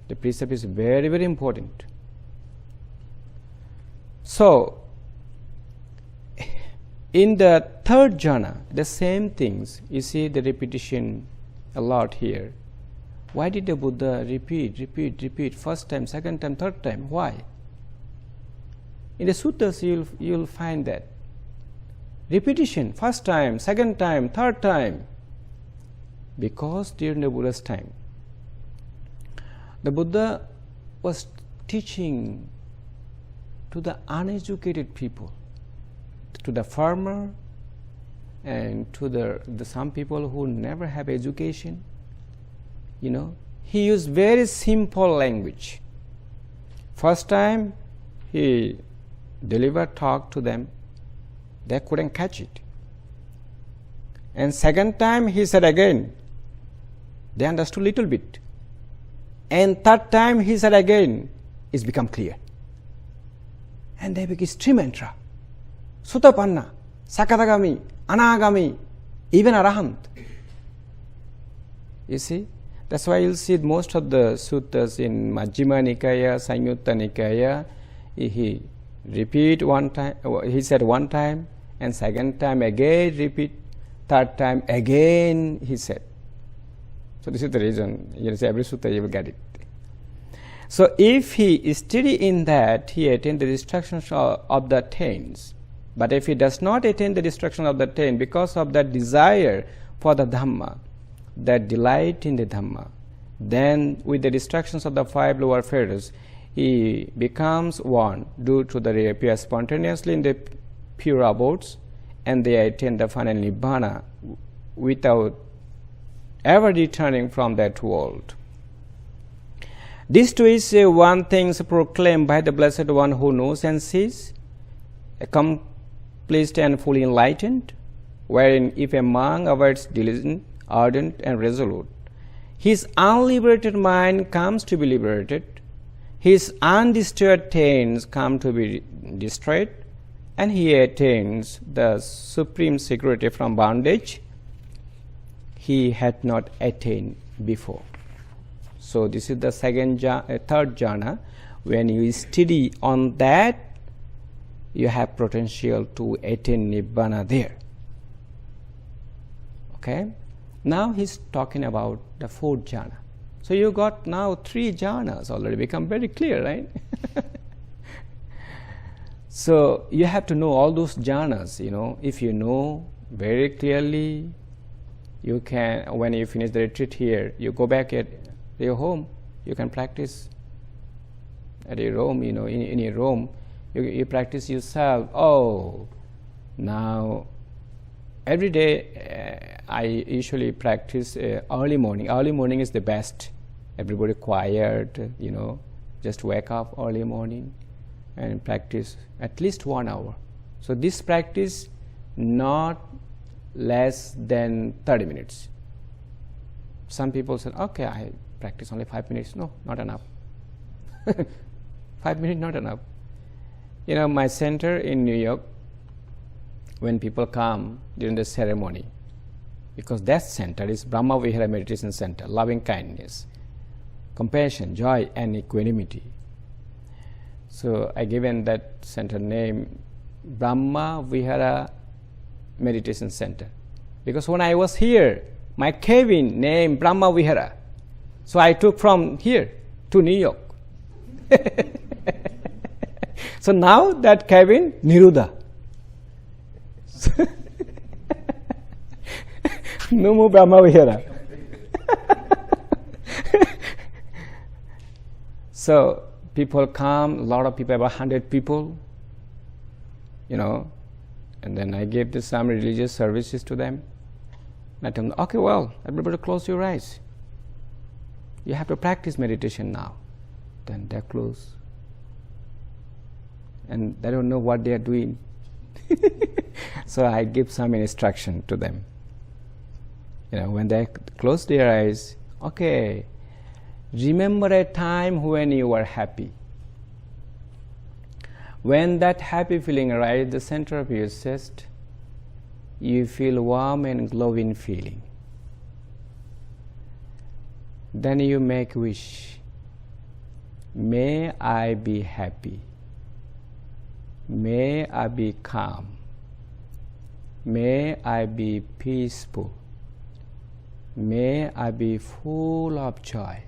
Speaker 1: The precept is very, very important. So, in the third jhana, the same things, you see the repetition a lot here. Why did the Buddha repeat, first time, second time, third time? Why? In the suttas, you'll find that repetition, first time, second time, third time. Because during the Buddha's time, the Buddha was teaching to the uneducated people, to the farmer, and to the some people who never have education. He used very simple language. First time he delivered talk to them, they couldn't catch it. And second time he said again, they understood little bit. And third time he said again, it's become clear. And they became three mantra. Sutapanna, Sakadagami, Anagami, even Arahant. You see? That's why you'll see most of the suttas in Majjhima Nikaya, Samyutta Nikaya, he repeat one time, he said one time, and second time again repeat, third time again he said. So this is the reason, every sutta you will get it. So if he is steady in that, he attains the destruction of the attains. But if he does not attain the destruction of the attain because of that desire for the Dhamma, that delight in the Dhamma, then with the distractions of the 5 lower fetters, he becomes one due to the reappear spontaneously in the pure abodes, and they attain the final Nibbana without ever returning from that world. This too is one thing proclaimed by the Blessed One who knows and sees, accomplished and fully enlightened, wherein if a monk avoids diligent, ardent and resolute, his unliberated mind comes to be liberated, his undestroyed attains come to be destroyed, and he attains the supreme security from bondage he had not attained before. So this is the third jhana. When you study on that, you have potential to attain Nibbana there. Okay? Now he's talking about the fourth jhana. So you got now 3 jhanas already become very clear, right? So you have to know all those jhanas, If you know very clearly, you can, when you finish the retreat here, you go back at your home, you can practice at your home, in your room, you practice yourself. Oh, now every day I usually practice early morning. Early morning is the best. Everybody quiet, just wake up early morning and practice at least 1 hour. So this practice not less than 30 minutes. Some people said, okay, I practice only 5 minutes. No, not enough. 5 minutes not enough. My center in New York, when people come during the ceremony, because that center is Brahma Vihara Meditation Center, loving kindness, compassion, joy, and equanimity. So I given that center name Brahma Vihara Meditation Center, because when I was here, my cabin named Brahma Vihara, so I took from here to New York. So now that cabin Niruddha. No more Brahma Vihara. So people come, a lot of people, about 100 people, and then I gave some religious services to them. And I told them, okay, well, everybody close your eyes. You have to practice meditation now. Then they close. And they don't know what they are doing. So I give some instruction to them. When they close their eyes, okay, remember a time when you were happy. When that happy feeling arises at the center of your chest, you feel warm and glowing feeling. Then you make wish. May I be happy. May I be calm. May I be peaceful. May I be full of joy.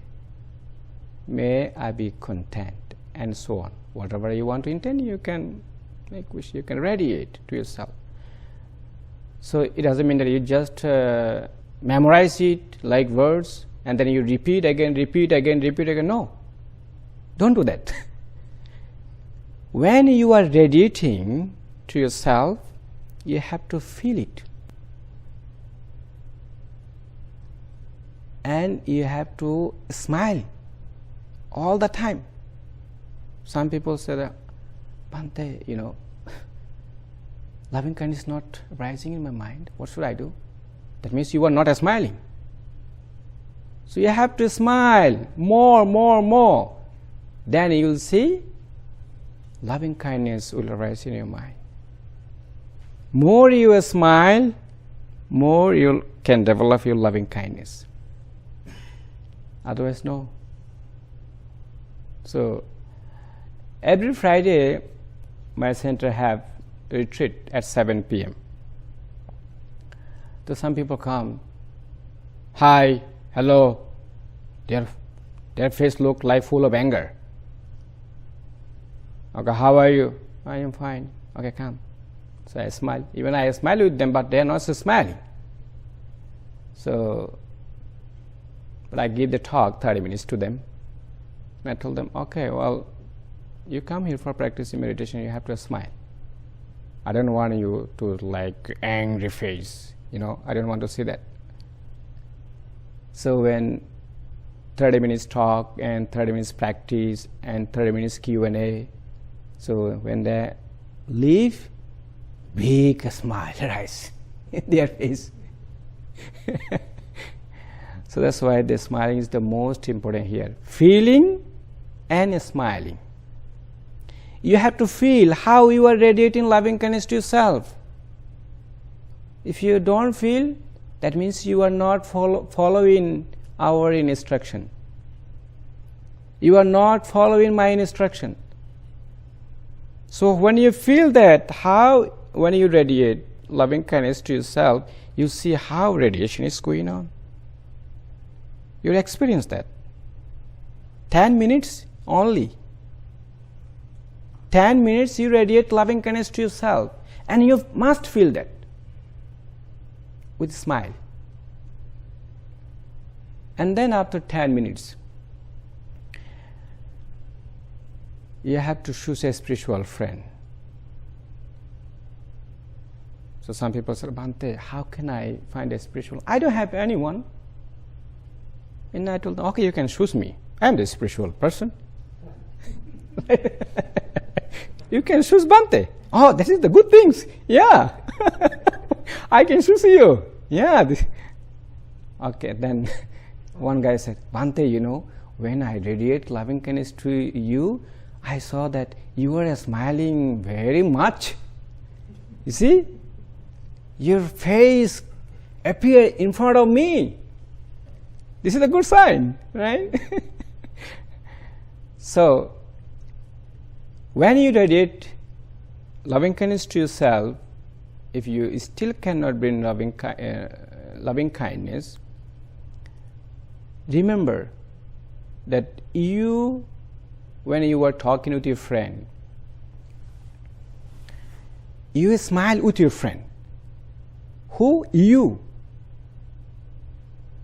Speaker 1: May I be content, and so on. Whatever you want to intend, you can make wish, you can radiate to yourself. So it doesn't mean that you just memorize it like words and then you repeat again. No, don't do that. When you are radiating to yourself, you have to feel it. And you have to smile all the time. Some people say that, Bhante, loving kindness is not rising in my mind. What should I do? That means you are not smiling. So you have to smile more. Then you will see loving kindness will arise in your mind. More you smile, more you can develop your loving kindness. Otherwise, no. So every Friday, my center have retreat at 7 p.m. So some people come, hi, hello. Their face look like full of anger. Okay, how are you? I am fine. Okay, come. So I smile. Even I smile with them, but they are not so smiling. So, but I give the talk 30 minutes to them. And I told them, okay, well, you come here for practicing meditation, you have to smile. I don't want you to like angry face, I don't want to see that. So when 30 minutes talk and 30 minutes practice and 30 minutes Q&A, so when they leave, big smile arises in their face. So that's why the smiling is the most important here. Feeling and smiling. you have to feel how you are radiating loving kindness to yourself. If you don't feel, that means you are not following our instruction. You are not following my instruction. So when you feel that, when you radiate loving kindness to yourself, you see how radiation is going on. You'll experience that. 10 minutes only. 10 minutes you radiate loving kindness to yourself, and you must feel that with a smile. And then after 10 minutes, you have to choose a spiritual friend. So some people say, Bhante, how can I find a spiritual? I don't have anyone. And I told them, okay, you can choose me. I'm the spiritual person. You can choose Bhante. Oh, that is the good things. Yeah. I can choose you. Yeah. Okay, then one guy said, Bhante, when I radiate loving kindness to you, I saw that you are smiling very much. You see? Your face appeared in front of me. This is a good sign, right? So, when you radiate loving kindness to yourself, if you still cannot bring loving kindness, remember that when you are talking with your friend, you smile with your friend. Who? You.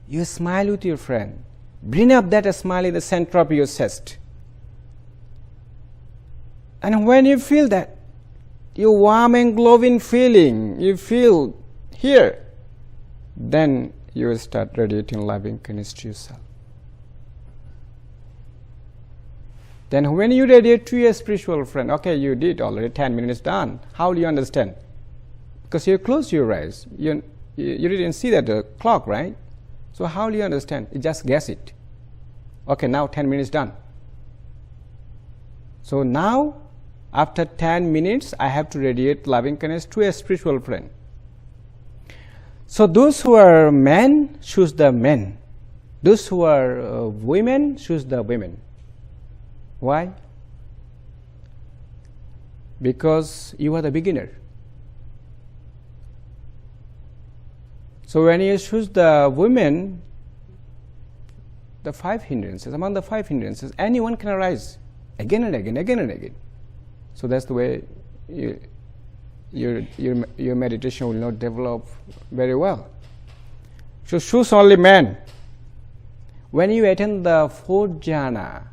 Speaker 1: You smile with your friend. Bring up that smile in the center of your chest. And when you feel that, your warm and glowing feeling, you feel here, then you will start radiating loving kindness to yourself. Then when you radiate to your spiritual friend, okay, you did already, 10 minutes done. How do you understand? Because you closed your eyes. You didn't see that clock, right? So how do you understand? You just guess it. Okay, now 10 minutes done. So now, after 10 minutes, I have to radiate loving kindness to a spiritual friend. So those who are men, choose the men. Those who are women, choose the women. Why? Because you are the beginner. So when you choose the women, the 5 hindrances, among the 5 hindrances, anyone can arise again and again, again and again. So that's the way your meditation will not develop very well. So choose only men. When you attain the 4th jhana,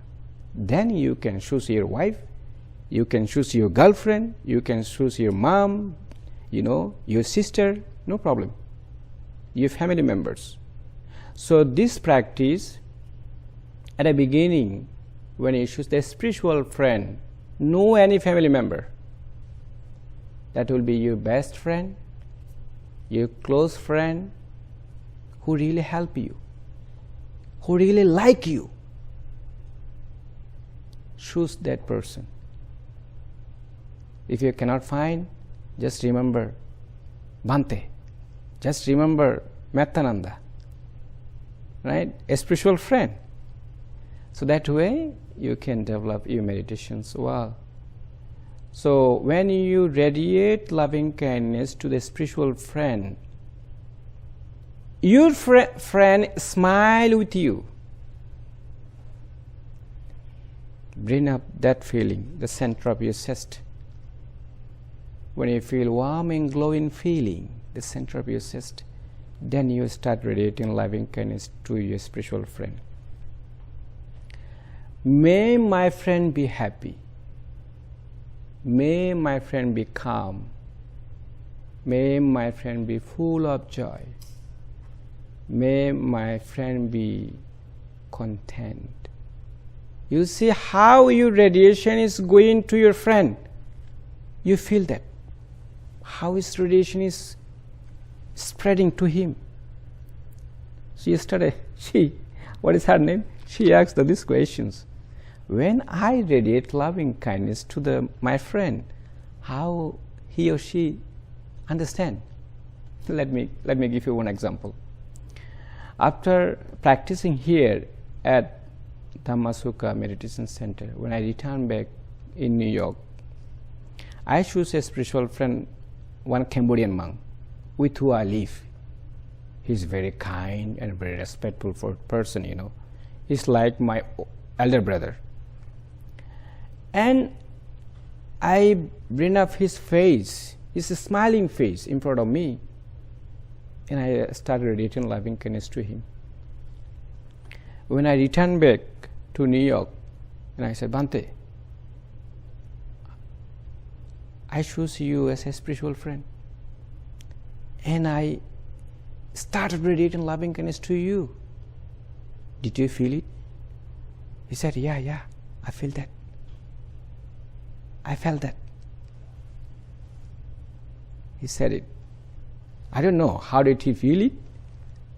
Speaker 1: then you can choose your wife, you can choose your girlfriend, you can choose your mom, your sister, no problem. Your family members. So this practice, at the beginning, when you choose the spiritual friend, no any family member. That will be your best friend, your close friend, who really help you, who really like you. Choose that person. If you cannot find, just remember Bhante. Just remember Metta, right? A spiritual friend. So that way you can develop your meditations well. So when you radiate loving kindness to the spiritual friend, your friend smile with you. Bring up that feeling, the center of your chest. When you feel warm and glowing feeling, the center of your chest, then you start radiating loving kindness to your spiritual friend. May my friend be happy. May my friend be calm. May my friend be full of joy. May my friend be content. You see how your radiation is going to your friend. You feel that. How his radiation is spreading to him. So yesterday, what is her name? She asked these questions. when I radiate loving kindness to my friend, how he or she understand? Let me give you one example. After practicing here at Dhamma Sukha Meditation Center, when I returned back in New York, I chose a spiritual friend, one Cambodian monk, with who I live. He's very kind and very respectful for person, He's like my elder brother. And I bring up his face, his smiling face in front of me, and I started radiating loving kindness to him. When I returned back to New York, and I said, Bhante, I choose you as a spiritual friend, and I started radiating loving kindness to you. Did you feel it? He said, yeah, I feel that. I felt that. He said it. I don't know how did he feel it,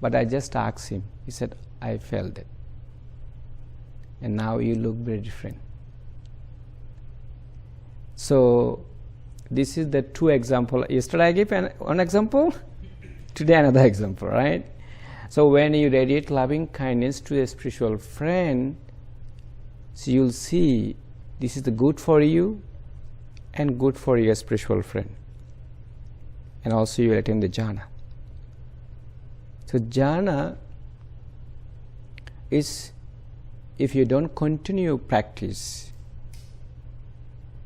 Speaker 1: but I just asked him. He said, I felt it. And now you look very different. So this is the two examples. Yesterday I gave one example, today another example, right? So when you radiate loving kindness to a spiritual friend, so you'll see this is the good for you and good for your spiritual friend. And also you will attain the jhana. So jhana is, if you don't continue practice,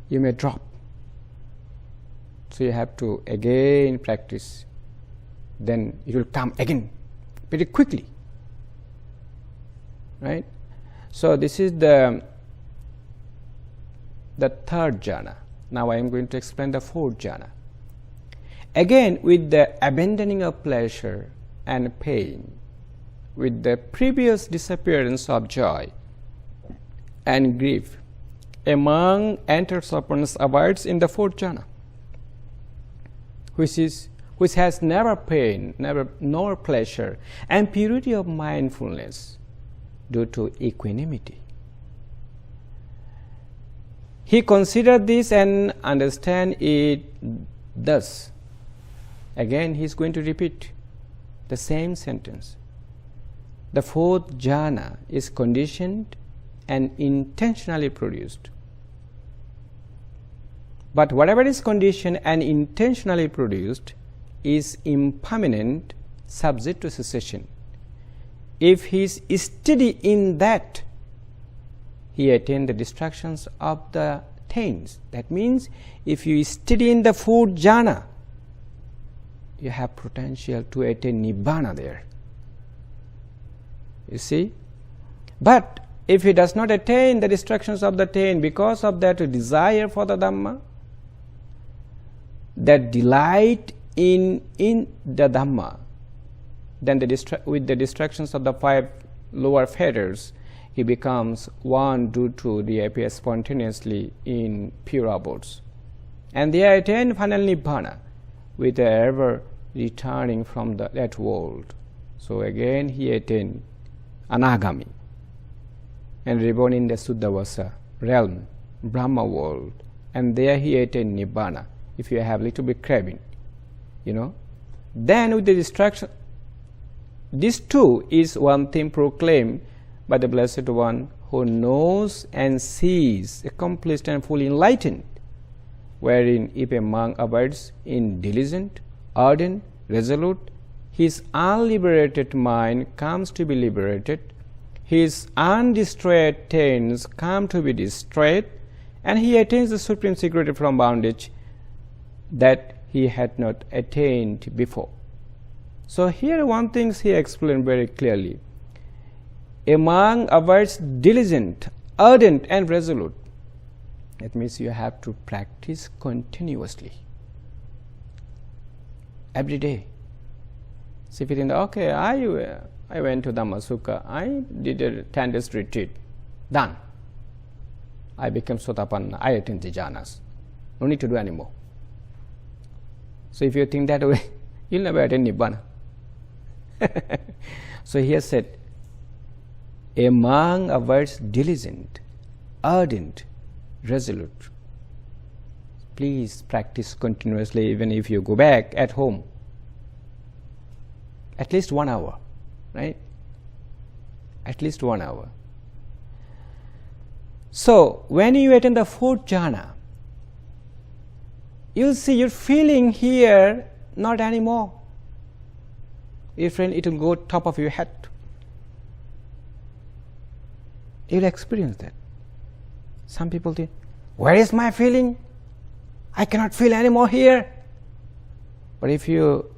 Speaker 1: you may drop. So you have to again practice. Then it will come again very quickly. Right? So this is the third jhana. Now I am going to explain the fourth jhana. Again, with the abandoning of pleasure and pain, with the previous disappearance of joy and grief, a monk enters upon abodes in the fourth jhana, which has never pain, nor pleasure, and purity of mindfulness due to equanimity. He considered this and understand it thus. Again, he is going to repeat the same sentence. The fourth jhana is conditioned and intentionally produced. But whatever is conditioned and intentionally produced is impermanent, subject to cessation. If he is steady in that, he attains the distractions of the taints. That means if you study in the fourth jhana, you have potential to attain Nibbana there. You see? But if he does not attain the distractions of the taint because of that desire for the Dhamma, that delight in the Dhamma, then with the distractions of the 5 lower fetters, he becomes one due to reappear spontaneously in pure abodes. And they attain final Nibbana with ever returning from that world. So again he attained Anagami and reborn in the Suddhavasa realm, Brahma world, and there he attained Nibbana. If you have little bit craving, then with the distraction, this too is one thing proclaimed by the Blessed One who knows and sees, accomplished and fully enlightened, wherein if a monk abides in diligent, ardent, resolute, his unliberated mind comes to be liberated, his undestroyed taints come to be destroyed, and he attains the supreme security from bondage that he had not attained before. So here one thing he explained very clearly. A monk abides diligent, ardent and resolute. That means you have to practice continuously. Every day. So if you think, okay, I went to Dhamma Sukha, I did a 10 days retreat, done. I became Sotapanna, I attained the jhanas. No need to do anymore. So if you think that way, you'll never attain Nibbana. So he has said, a monk abides diligent, ardent, resolute. Please practice continuously, even if you go back at home. At least 1 hour, right? At least 1 hour. So, when you attain the fourth jhana, you'll see your feeling here not anymore. Your friend, it will go top of your head. You'll experience that. Some people think, where is my feeling? I cannot feel anymore here. But if you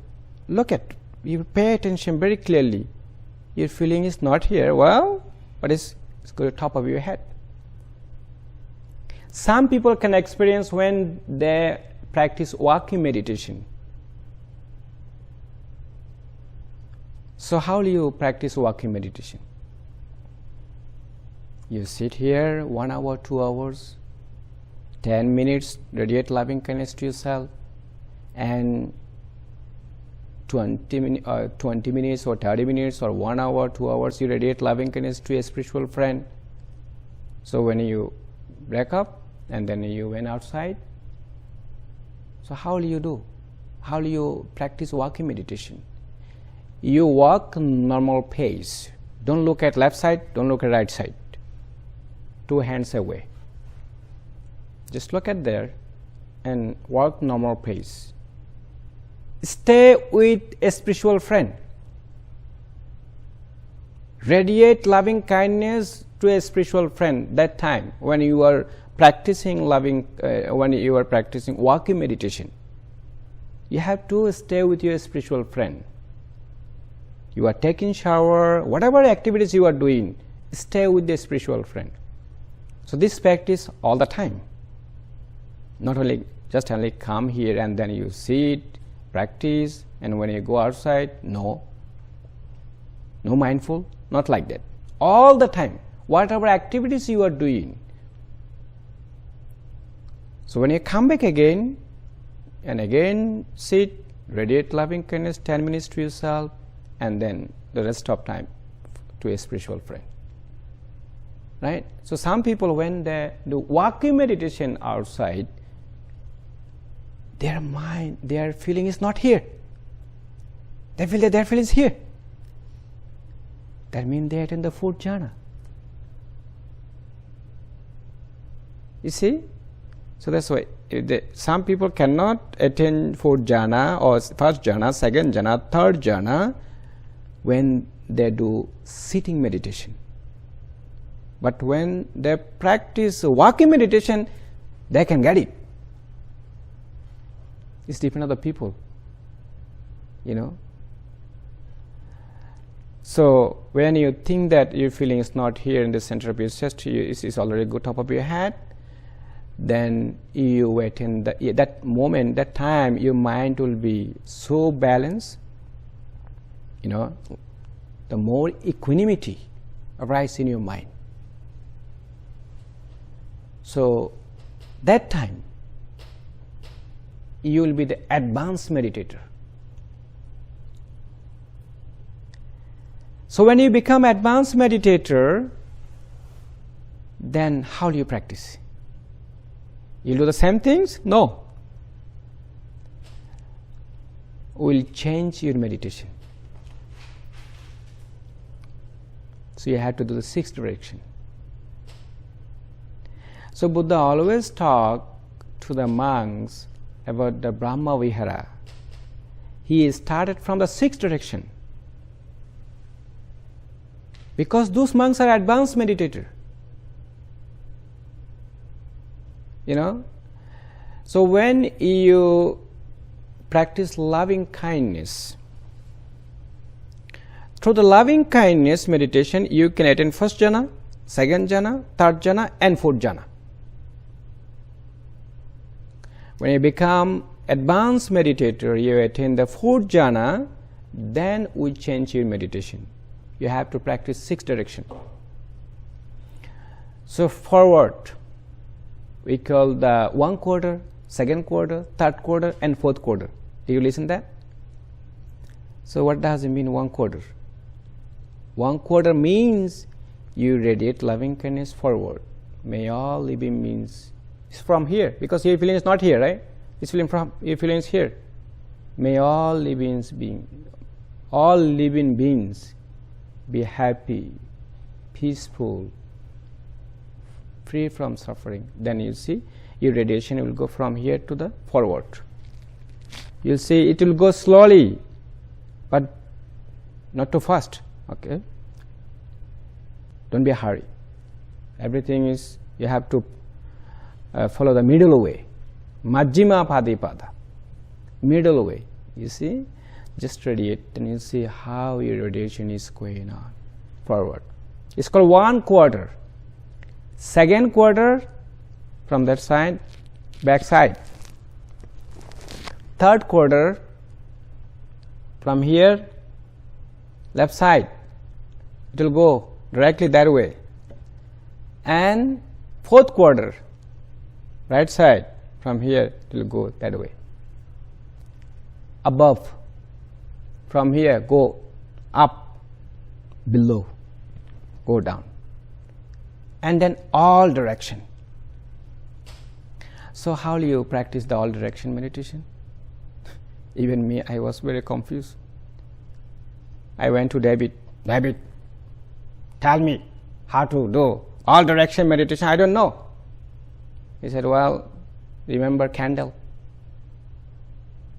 Speaker 1: look at, you pay attention very clearly, your feeling is not here. Well, but it's going to top of your head. Some people can experience when they practice walking meditation. So how do you practice walking meditation? You sit here 1 hour, 2 hours, 10 minutes, radiate loving kindness to yourself, and 20 minutes or 30 minutes or 1 hour, 2 hours, you radiate loving kindness to a spiritual friend. So when you break up and then you went outside, so how do you do? How do you practice walking meditation? You walk normal pace. Don't look at left side, don't look at right side. 2 hands away. Just look at there and walk normal pace. Stay with a spiritual friend. Radiate loving kindness to a spiritual friend that time when you are practicing walking meditation. You have to stay with your spiritual friend. You are taking shower, whatever activities you are doing, stay with the spiritual friend. So this practice all the time. Not only just only come here and then you sit, practice, and when you go outside, no mindful, not like that. All the time, whatever activities you are doing. So when you come back again, and again sit, radiate loving kindness, 10 minutes to yourself, and then the rest of time to a spiritual friend. Right? So some people, when they do walking meditation outside, their mind, their feeling is not here. They feel that their feeling is here. That means they attain the fourth jhana. You see? So that's why some people cannot attain fourth jhana or first jhana, second jhana, third jhana when they do sitting meditation. But when they practice walking meditation, they can get it. It's different other people, you know. So when you think that your feeling is not here in the center of your chest, it's already go top of your head, then you wait in that moment, that time, your mind will be so balanced, you know, the more equanimity arises in your mind. So that time, you will be the advanced meditator. So when you become advanced meditator, then how do you practice? You do the same things? No. Will change your meditation. So you have to do the sixth direction. So Buddha always talked to the monks about the Brahma Vihara. He started from the sixth direction. Because those monks are advanced meditators. You know? So when you practice loving kindness, through the loving kindness meditation, you can attain first jhana, second jhana, third jhana, and fourth jhana. When you become advanced meditator, you attain the fourth jhana, then we change your meditation. You have to practice six directions. So forward, we call the 1 quarter, 2nd quarter, 3rd quarter, and 4th quarter. Do you listen to that? So what does it mean 1 quarter? 1 quarter means you radiate loving kindness forward. May all living beings. It's from here, because your feeling is not here, right? It's feeling from your feeling is here. May all living beings be happy, peaceful, free from suffering. Then you see your radiation will go from here to the forward. You'll see it will go slowly, but not too fast. Okay? Don't be in a hurry. Everything is, you have to follow the middle way. Majjhima padipada. Middle way. You see? Just radiate, and you see how your radiation is going on forward. It's called 1 quarter. Second quarter from that side, back side. Third quarter from here, left side. It will go directly that way. And fourth quarter, right side, from here it will go that way. Above, from here go up, below, go down. And then all direction. So how do you practice the all direction meditation? Even me, I was very confused. I went to David, tell me how to do all direction meditation. I don't know. He said, well, remember candle.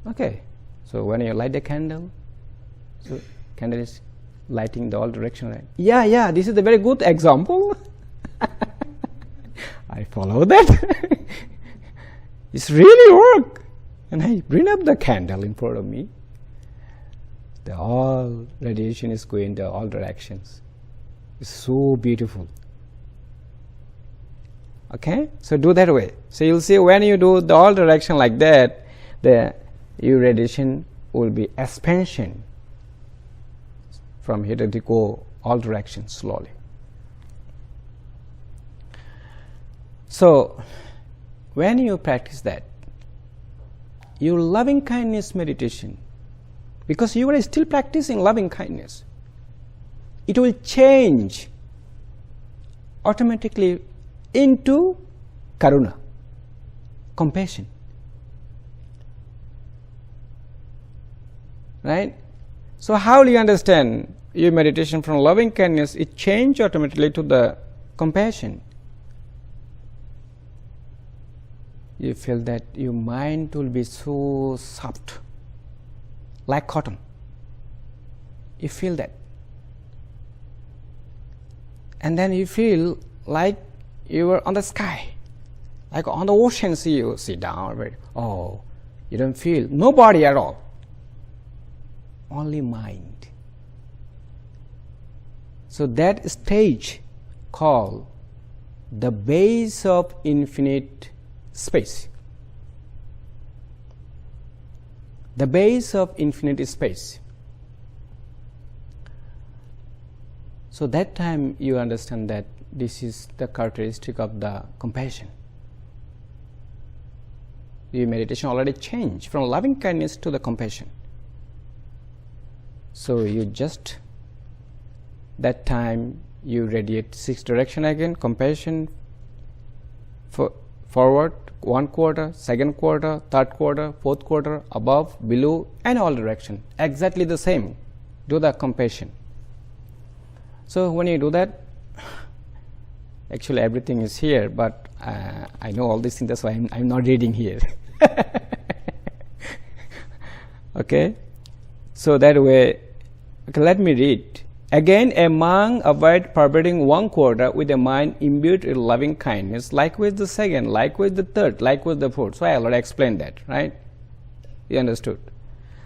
Speaker 1: Okay, so when you light the candle, so candle is lighting the all direction light. Yeah, this is a very good example. I follow that. It's really work. And I bring up the candle in front of me. The all radiation is going to all directions. It's so beautiful. Okay, so do that way. So you'll see when you do the all direction like that, your radiation will be expansion from here to go all directions slowly. So when you practice that, your loving kindness meditation, because you are still practicing loving kindness, it will change automatically into karuna, compassion. Right? So how do you understand your meditation from loving kindness? It changes automatically to the compassion. You feel that your mind will be so soft, like cotton. You feel that. And then you feel like you are on the sky, like on the ocean. See, you sit down, you don't feel no body at all, only mind. So that stage called the base of infinite space. The base of infinite space. So that time you understand that this is the characteristic of the compassion. Your meditation already changed from loving kindness to the compassion. So you just, that time you radiate 6 direction again, compassion, forward, 1 quarter, 2nd quarter, 3rd quarter, 4th quarter, above, below, and all direction. Exactly the same. Do the compassion. So when you do that, actually everything is here, but I know all these things, that's why I'm not reading here. Okay, so that way, okay, let me read. Again, a monk avoid perverting 1 quarter with a mind imbued with loving kindness, likewise the 2nd, likewise the 3rd, likewise the 4th. So I already explained that, right? You understood?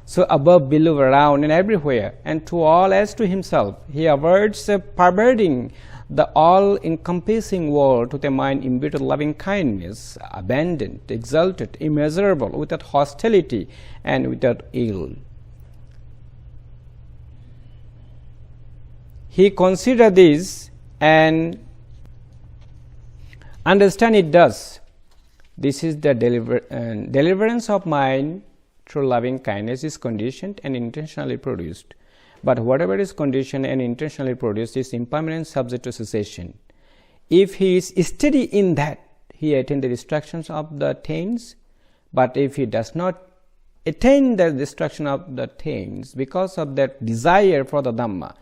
Speaker 1: So above, below, around, and everywhere, and to all as to himself, he avoids perverting the all-encompassing world with a mind imbued with loving kindness, abandoned, exalted, immeasurable, without hostility and without ill. He consider this and understand it thus. This is the deliverance of mind through loving kindness is conditioned and intentionally produced. But whatever is conditioned and intentionally produced is impermanent, subject to cessation. If he is steady in that, he attains the destructions of the attains. But if he does not attain the destruction of the attains because of that desire for the Dhamma,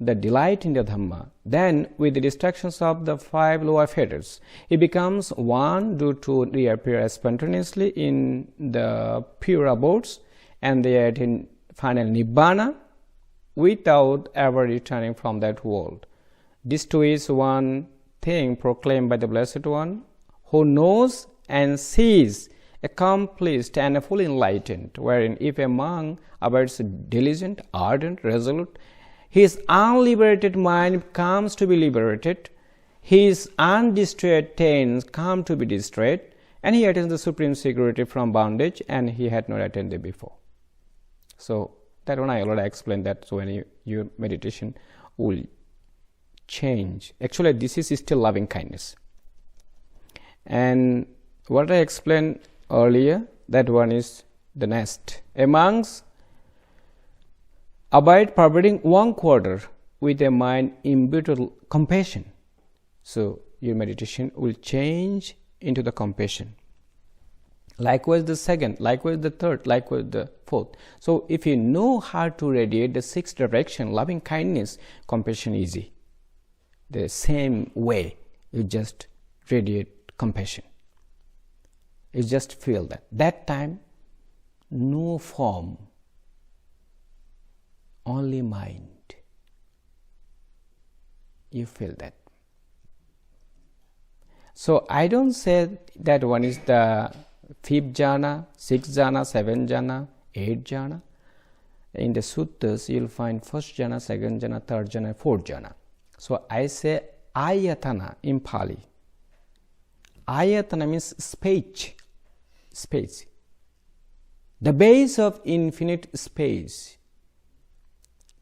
Speaker 1: the delight in the Dhamma, then with the destructions of the 5 lower fetters, he becomes one due to reappear spontaneously in the pure abodes, and they attain final Nibbana without ever returning from that world. This too is one thing proclaimed by the Blessed One, who knows and sees, accomplished and fully enlightened, wherein if a monk abides diligent, ardent, resolute, his unliberated mind comes to be liberated, his undestroyed attains come to be destroyed, and he attains the supreme security from bondage, and he had not attained it before. So that one I already explained that. So when your meditation will change. Actually, this is still loving kindness. And what I explained earlier, that one is the next. A monk's abide pervading 1/4 with a mind imbued with compassion. So your meditation will change into the compassion. Likewise the second, likewise the third, likewise the fourth. So if you know how to radiate the 6th direction, loving kindness, compassion easy. The same way you just radiate compassion. You just feel that. That time, no form, only mind. You feel that. So I don't say that one is the 5th jhana, 6th jhana, 7th jhana, 8th jhana. In the suttas, you'll find 1st jhana, 2nd jhana, 3rd jhana, 4th jhana. So I say ayatana in Pali. Ayatana means space. Space. The base of infinite space.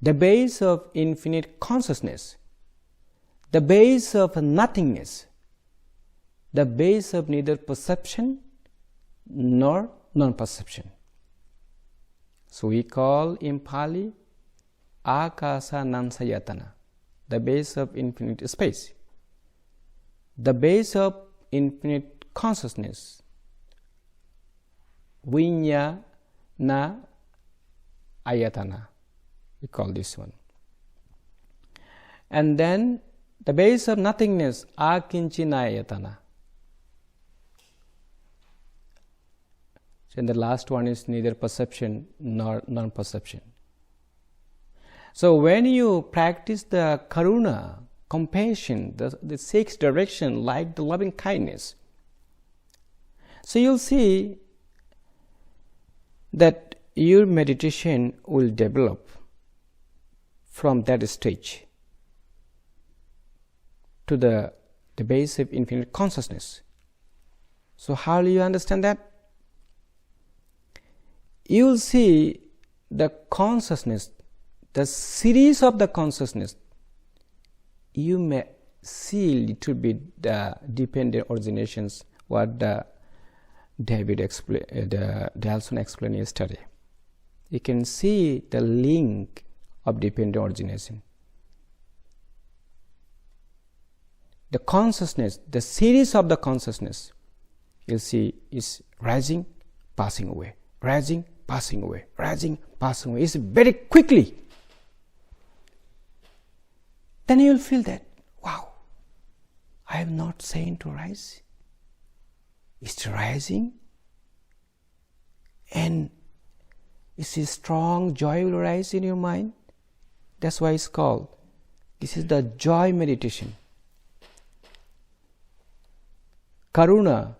Speaker 1: The base of infinite consciousness. The base of nothingness. The base of neither perception nor non-perception. So we call in Pali Akasa Nansayatana, the base of infinite space, the base of infinite consciousness, Vinyana Ayatana, we call this one. And then the base of nothingness, Akinchina Ayatana. And the last one is neither perception nor non-perception. So when you practice the karuna, compassion, the 6th direction, like the loving kindness, so you'll see that your meditation will develop from that stage to the base of infinite consciousness. So how do you understand that? You will see the consciousness, the series of the consciousness. You may see little bit the dependent originations, what the Delson explained yesterday. You can see the link of dependent origination. The consciousness, the series of the consciousness, you'll see is rising, passing away, rising, passing away, rising, passing away. It's very quickly. Then you'll feel that, wow, I am not saying to rise. It's rising, and it's a strong joy will rise in your mind. That's why it's called, this is the joy meditation. Karuna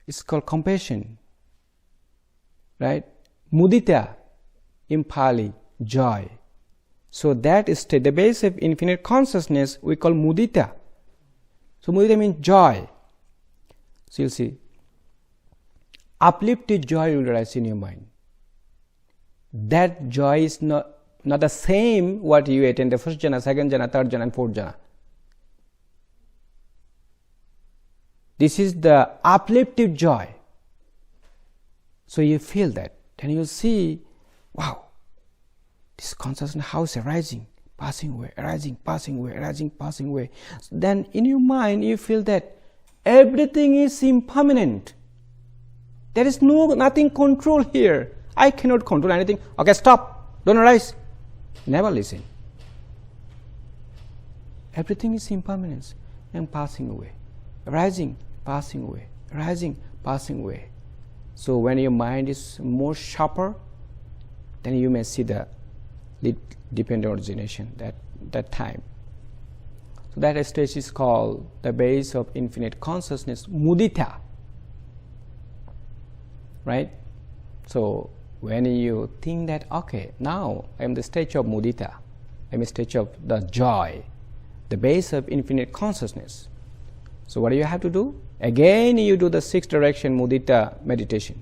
Speaker 1: is called compassion, right? Mudita in Pali, joy. So that is the base of infinite consciousness we call mudita. So mudita means joy. So you'll see, uplifted joy will rise in your mind. That joy is not the same what you attain the 1st jhana, 2nd jhana, 3rd jhana and 4th jhana. This is the uplifted joy. So you feel that. Then you'll see, wow, this consciousness, how is it rising, passing away, arising, passing away, arising, passing away. Then in your mind you feel that everything is impermanent. There is nothing control here. I cannot control anything. Okay, stop. Don't arise. Never listen. Everything is impermanence and passing away. Arising, passing away. Arising, passing away. So when your mind is more sharper, then you may see the dependent origination that time. So that stage is called the base of infinite consciousness, mudita. Right? So when you think that, okay, now I am the stage of mudita, I am the stage of the joy, the base of infinite consciousness. So what do you have to do? Again you do the 6 direction mudita meditation.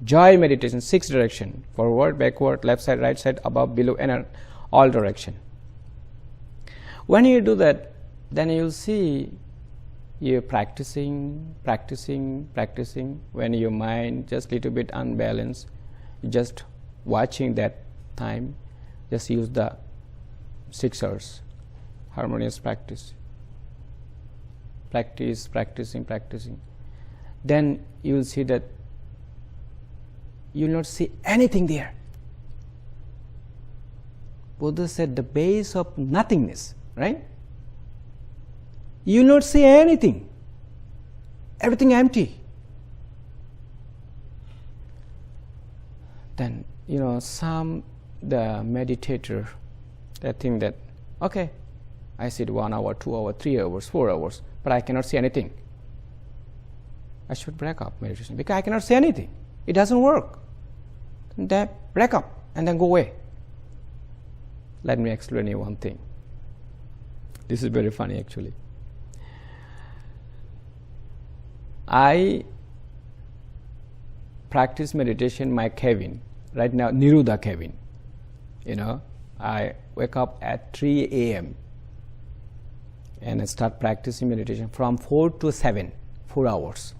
Speaker 1: Joy meditation, 6 direction, forward, backward, left side, right side, above, below, and all direction. When you do that, then you'll see you're practicing. When your mind just little bit unbalanced, just watching that time, just use the 6 hours, harmonious practice. Practicing. Then you will see that you will not see anything there. Buddha said the base of nothingness, right? You will not see anything. Everything empty. Then, the meditator, they think that, okay, I sit 1 hour, 2 hours, 3 hours, 4 hours, but I cannot see anything. I should break up meditation because I cannot see anything. It doesn't work. Then break up and then go away. Let me explain you one thing. This is very funny actually. I practice meditation in my cabin, right now, Niruddha cabin. I wake up at 3 a.m. and I start practicing meditation from 4 to 7, 4 hours.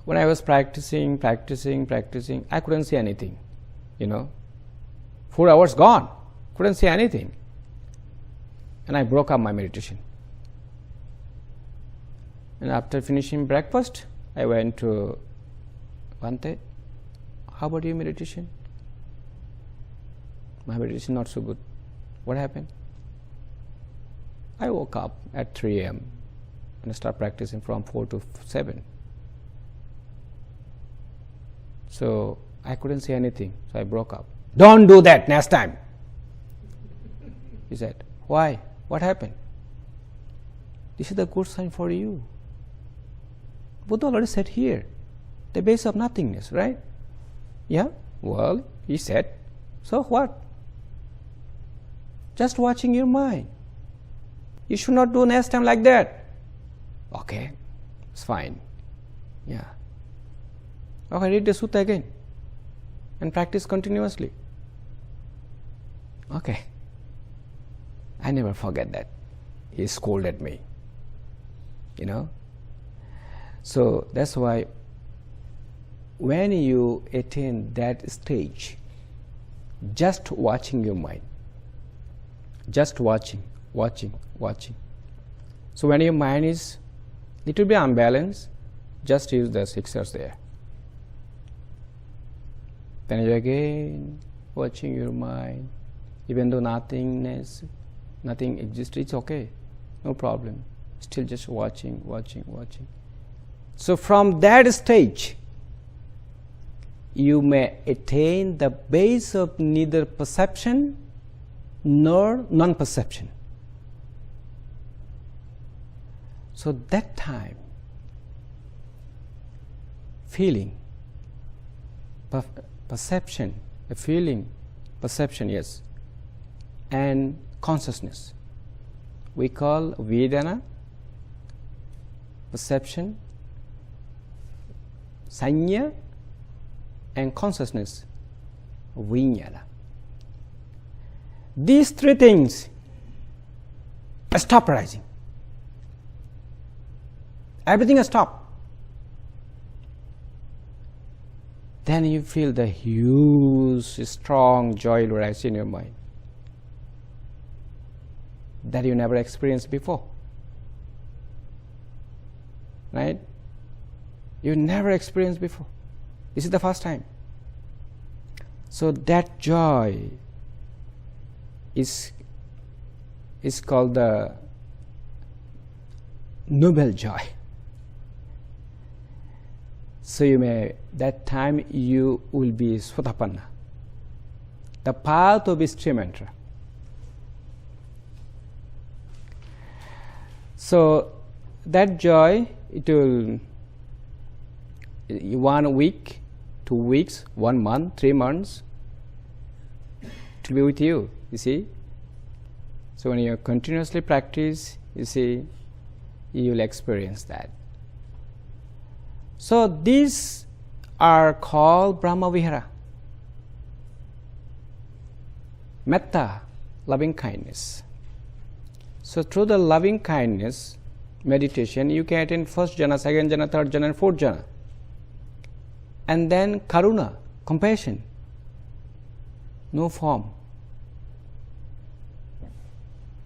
Speaker 1: When I was practicing, I couldn't see anything, 4 hours gone, couldn't see anything. And I broke up my meditation. And after finishing breakfast, I went to Bhante, how about your meditation? My meditation not so good. What happened? I woke up at 3 a.m. and I started practicing from 4 to 7. So I couldn't see anything, so I broke up. Don't do that next time. He said, why? What happened? This is the good sign for you. Buddha already said here, the base of nothingness, right? Yeah? Well, he said, so what? Just watching your mind. You should not do next time like that. Okay, it's fine. Yeah. Okay, read the sutta again and practice continuously. Okay. I never forget that. He scolded me. So that's why when you attain that stage, just watching your mind, just watching. So when your mind is little bit unbalanced, just use the 6 hours there. Then you again watching your mind, even though nothing exists, it's okay, no problem. Still just watching. So from that stage, you may attain the base of neither perception nor non-perception. So that time, feeling, perception, a feeling, perception, yes, and consciousness, we call vedana, perception, sanya, and consciousness, vijnana. These 3 things stop arising. Everything has stopped. then you feel the huge, strong joy will rise in your mind that you never experienced before. Right? You never experienced before. This is the first time. So that joy is called the noble joy. So that time you will be Sotapanna, the path of Sri mantra. So that joy, it will 1 week, 2 weeks, 1 month, 3 months, it will be with you, you see. So when you continuously practice, you see, you will experience that. So these are called Brahma Vihara. Metta, loving kindness. So through the loving kindness meditation, you can attain first jhana, second jhana, third jhana, and fourth jhana. And then karuna, compassion, no form.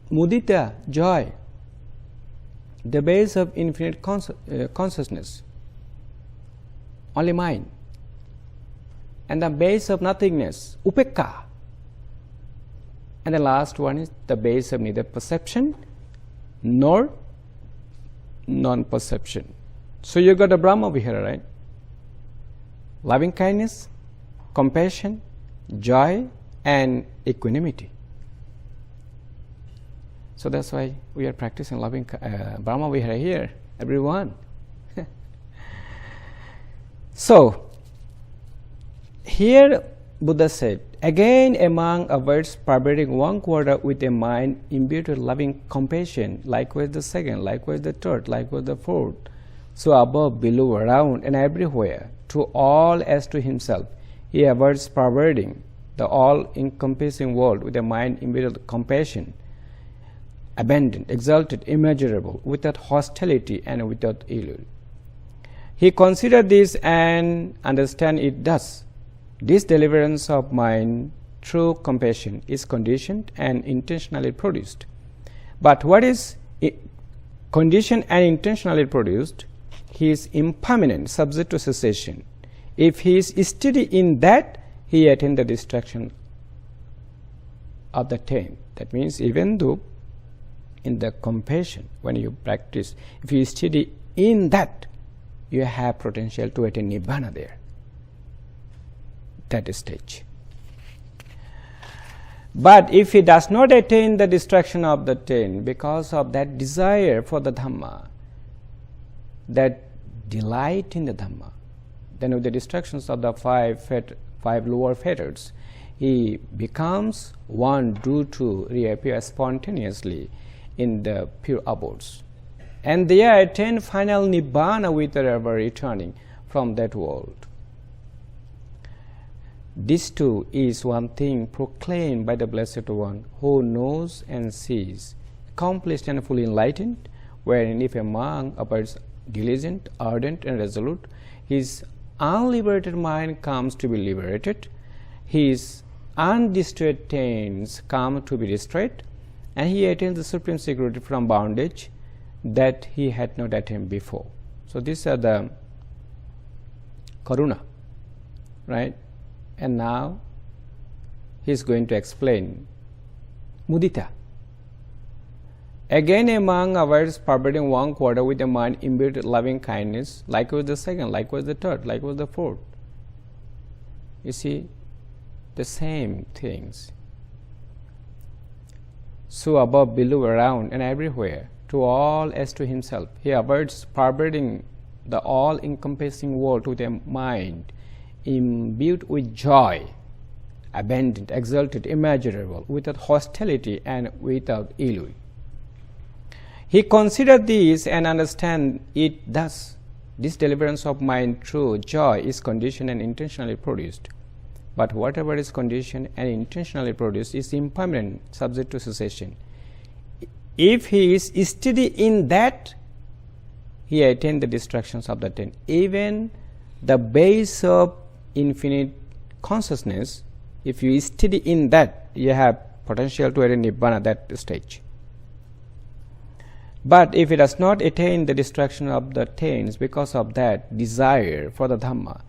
Speaker 1: Mudita, joy, the base of infinite consciousness, only mind. And the base of nothingness, upekka. And the last one is the base of neither perception nor non-perception. So you got a Brahma Vihara, right? Loving kindness, compassion, joy, and equanimity. So that's why we are practicing loving Brahma Vihara here, everyone. So here Buddha said, again among birds pervading 1/4 with a mind imbued with loving compassion, likewise the second, likewise the third, likewise the fourth. So above, below, around, and everywhere, to all as to himself, he avoids pervading the all-encompassing world with a mind imbued with compassion, abandoned, exalted, immeasurable, without hostility and without ill. He considered this and understand it thus. This deliverance of mind through compassion is conditioned and intentionally produced. But what is conditioned and intentionally produced? He is impermanent, subject to cessation. If he is steady in that, he attains the distraction of the attain. That means even though in the compassion, when you practice, if you steady in that, you have potential to attain Nibbana there, that stage. But if he does not attain the distraction of the attain because of that desire for the Dhamma, that delight in the Dhamma, then with the distractions of the five lower fetters, he becomes one due to reappear spontaneously in the pure abodes. And they attain final Nibbana without ever returning from that world. This too is one thing proclaimed by the Blessed One, who knows and sees, accomplished and fully enlightened, wherein if a monk appears diligent, ardent, and resolute, his unliberated mind comes to be liberated, his undestroyed attains come to be destroyed, and he attains the supreme security from bondage that he had not attained before. So these are the karuna, right? And now he is going to explain mudita. Again among words pervading 1/4 with a mind imbued with loving kindness, likewise the second, likewise the third, likewise the fourth. You see, the same things. So above, below, around, and everywhere, to all as to himself, he avoids pervading the all-encompassing world with a mind imbued with joy, abandoned, exalted, immeasurable, without hostility and without ill will. He considered this and understand it thus. This deliverance of mind through joy is conditioned and intentionally produced. But whatever is conditioned and intentionally produced is impermanent, subject to cessation. If he is steady in that, he attains the distractions of the attain. Even the base of infinite consciousness, if you study in that, you have potential to attain Nibbana, that stage. But if it does not attain the destruction of the taints because of that desire for the Dhamma,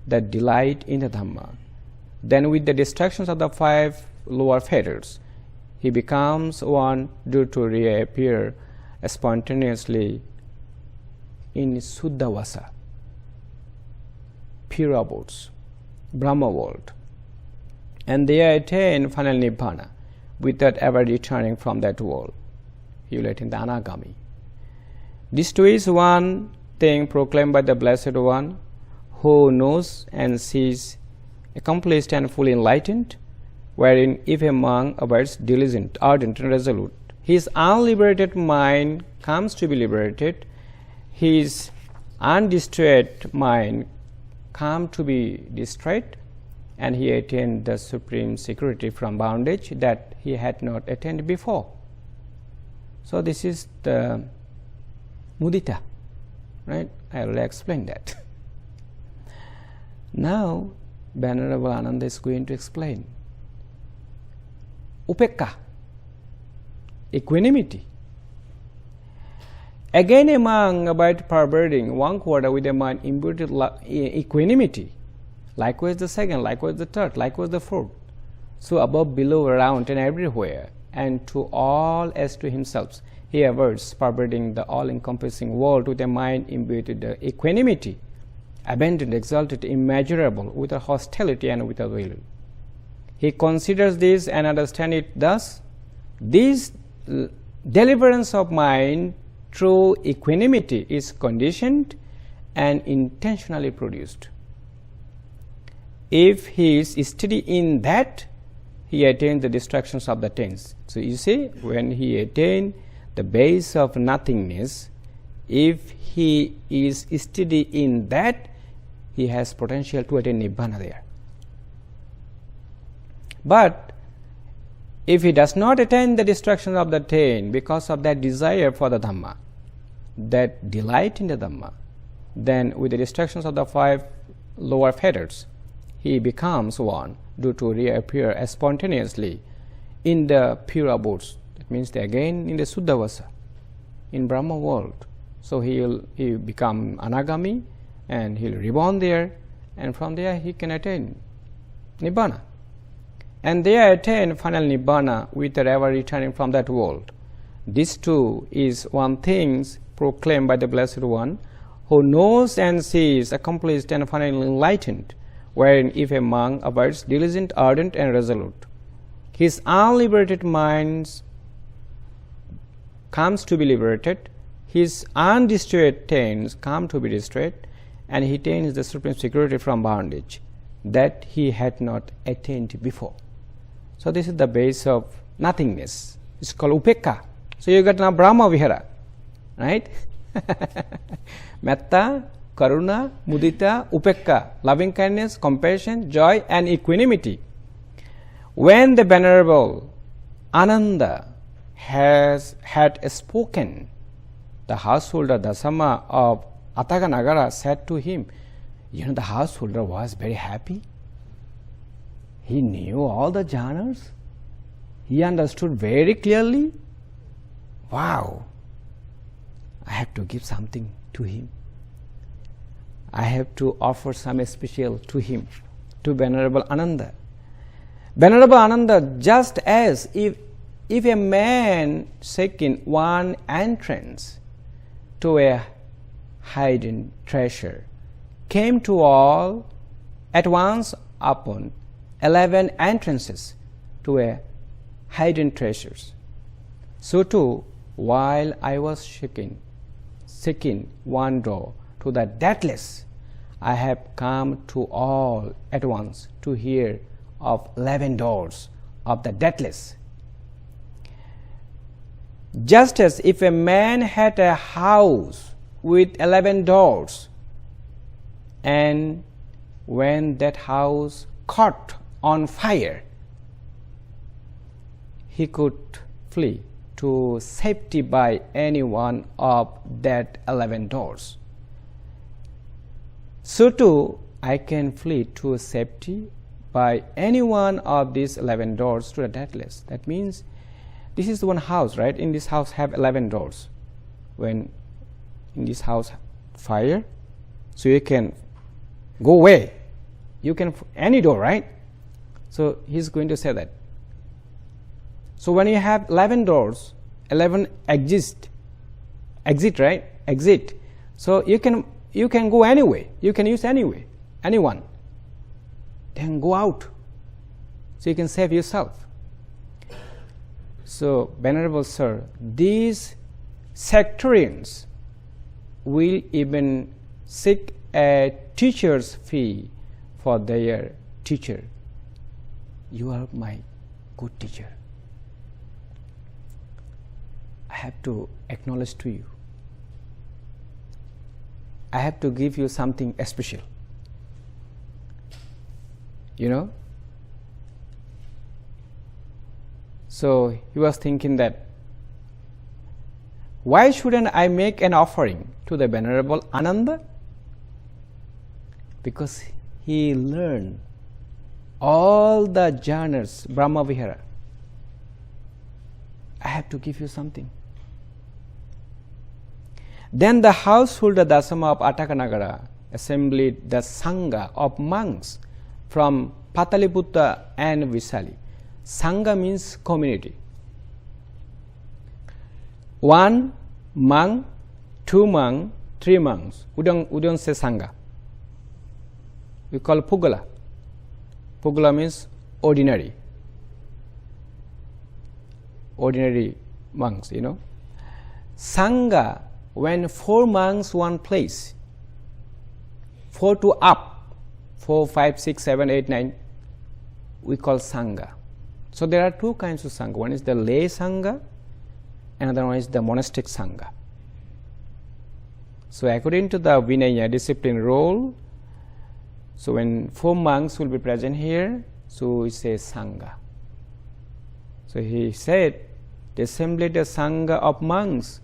Speaker 1: that delight in the Dhamma, then with the destructions of the 5 lower fetters, he becomes one due to reappear spontaneously in Suddhavasa, pure abodes, Brahma world, and they attain final Nibbana without ever returning from that world. He will attain the Anagami. This too is one thing proclaimed by the Blessed One, who knows and sees, accomplished and fully enlightened, wherein if a monk abides diligent, ardent and resolute, his unliberated mind comes to be liberated, his undestroyed mind come to be destroyed, and he attained the supreme security from bondage that he had not attained before. So this is the mudita, right? I will explain that. Now, Venerable Ananda is going to explain upekka, equanimity. Again, a monk about perverting 1 quarter with a mind imbued with equanimity, likewise the second, likewise the third, likewise the fourth. So above, below, around, and everywhere, and to all as to himself, he averts perverting the all-encompassing world with a mind imbued with equanimity, abandoned, exalted, immeasurable, without hostility and without will. He considers this and understands it thus: this deliverance of mind through equanimity is conditioned and intentionally produced. If he is steady in that, he attains the destructions of the taints. So you see, when he attains the base of nothingness, if he is steady in that, he has potential to attain Nibbana there. But if he does not attain the destruction of the taint because of that desire for the Dhamma, that delight in the Dhamma, then with the destructions of the 5 lower fetters, he becomes one due to reappear spontaneously in the pure abodes. That means they again in the Suddhavasa, in Brahma world. So he become Anagami, and he will reborn there, and from there he can attain Nibbana. And they attain final Nibbana without ever returning from that world. This too is one thing proclaimed by the Blessed One, who knows and sees, accomplished and finally enlightened, wherein if a monk abides diligent, ardent and resolute, his unliberated mind comes to be liberated, his undestroyed taints come to be destroyed, and he attains the supreme security from bondage that he had not attained before. So this is the base of nothingness. It's called upekka. So you got now Brahma Vihara, right? Metta, Karuna, Mudita, Upekka, loving kindness, compassion, joy and equanimity. When the Venerable Ananda had spoken, the householder Dasama of Atthakanagara said to him, the householder was very happy. He knew all the jhanas. He understood very clearly. Wow, I have to give something to him. I have to offer some special to him, to Venerable Ananda. Venerable Ananda, just as if a man seeking one entrance to a hidden treasure came to all at once upon 11 entrances to a hidden treasures, so too, while I was seeking one door to the deathless, I have come to all at once to hear of 11 doors of the deathless. Just as if a man had a house with 11 doors, and when that house caught on fire, he could flee to safety by any one of that 11 doors. So too, I can flee to safety by any one of these 11 doors to the deathless. That means this is one house, right? In this house have 11 doors. When in this house fire, so you can go away. You can any door, right? So he's going to say that. So when you have 11 doors, 11 exit, right? Exit. So you can go anyway. You can use anyway, anyone. Then go out. So you can save yourself. So, Venerable Sir, these sectarians will even seek a teacher's fee for their teacher. You are my good teacher. I have to acknowledge to you. I have to give you something special. You know? So he was thinking that, why shouldn't I make an offering to the Venerable Ananda? Because he learned all the jhanas, Brahma Vihara. I have to give you something. Then the household Dasama of Atthakanagara assembled the Sangha of monks from Pataliputta and Visali. Sangha means community. 1 monk, 2 monk, 3 monks. We don't say Sangha. We call Pugala. Pugala means ordinary. Ordinary monks, you know. Sangha, when 4 monks one place, 4 to up, 4, 5, 6, 7, 8, 9, we call Sangha. So there are 2 kinds of Sangha. One is the lay Sangha, another one is the monastic Sangha. So according to the Vinaya discipline rule, so when 4 monks will be present here, so we say Sangha. So he said, they assembled a Sangha of monks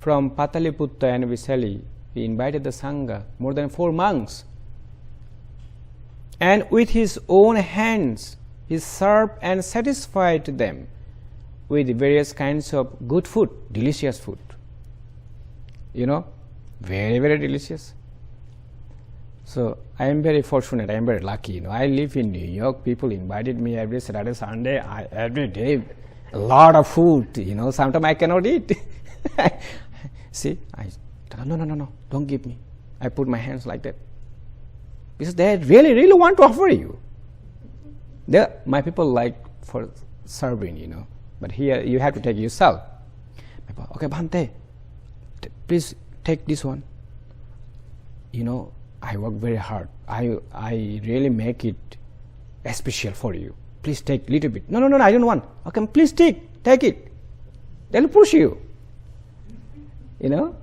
Speaker 1: from Pataliputta and Visali. He invited the Sangha, more than 4 monks. And with his own hands, he served and satisfied them with various kinds of good food, delicious food. You know, very, very delicious. So I am very fortunate, I am very lucky. You know, I live in New York. People invited me every Saturday, Sunday, every day, a lot of food. You know, sometimes I cannot eat. See, I no, don't give me. I put my hands like that because they really, really want to offer you. My people like for serving, you know, but here you have to take yourself. Okay, Bhante, please take this one. You know, I work very hard. I really make it special for you. Please take a little bit. No, I don't want. Okay, please take it. They'll push you. You know.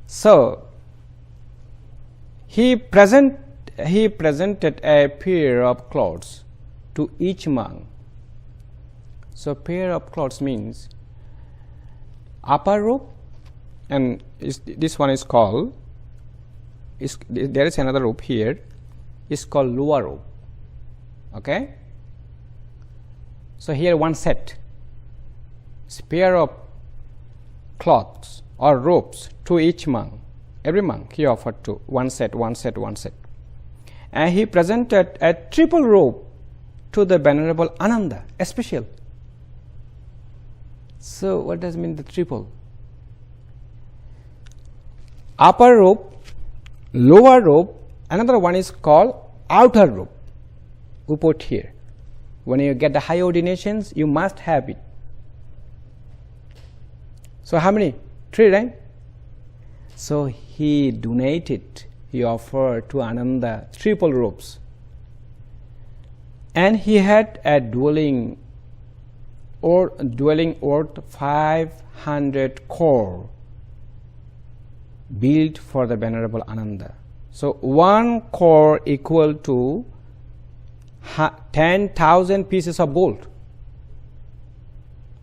Speaker 1: So he presented a pair of clothes to each monk. So pair of clothes means upper robe, and this one is called. There is another robe here. It's called lower robe. Okay. So here one set. It's a pair of cloths or robes to each monk. Every monk he offered to one set. And he presented a triple robe to the Venerable Ananda, a special. So what does mean the triple? Upper robe, lower robe, another one is called outer robe. We put here. When you get the high ordinations, you must have it. So how many? 3, right? So he donated, he offered to Ananda triple robes. And he had a dwelling worth 500 crore built for the Venerable Ananda. So 1 crore equal to 10,000 pieces of gold.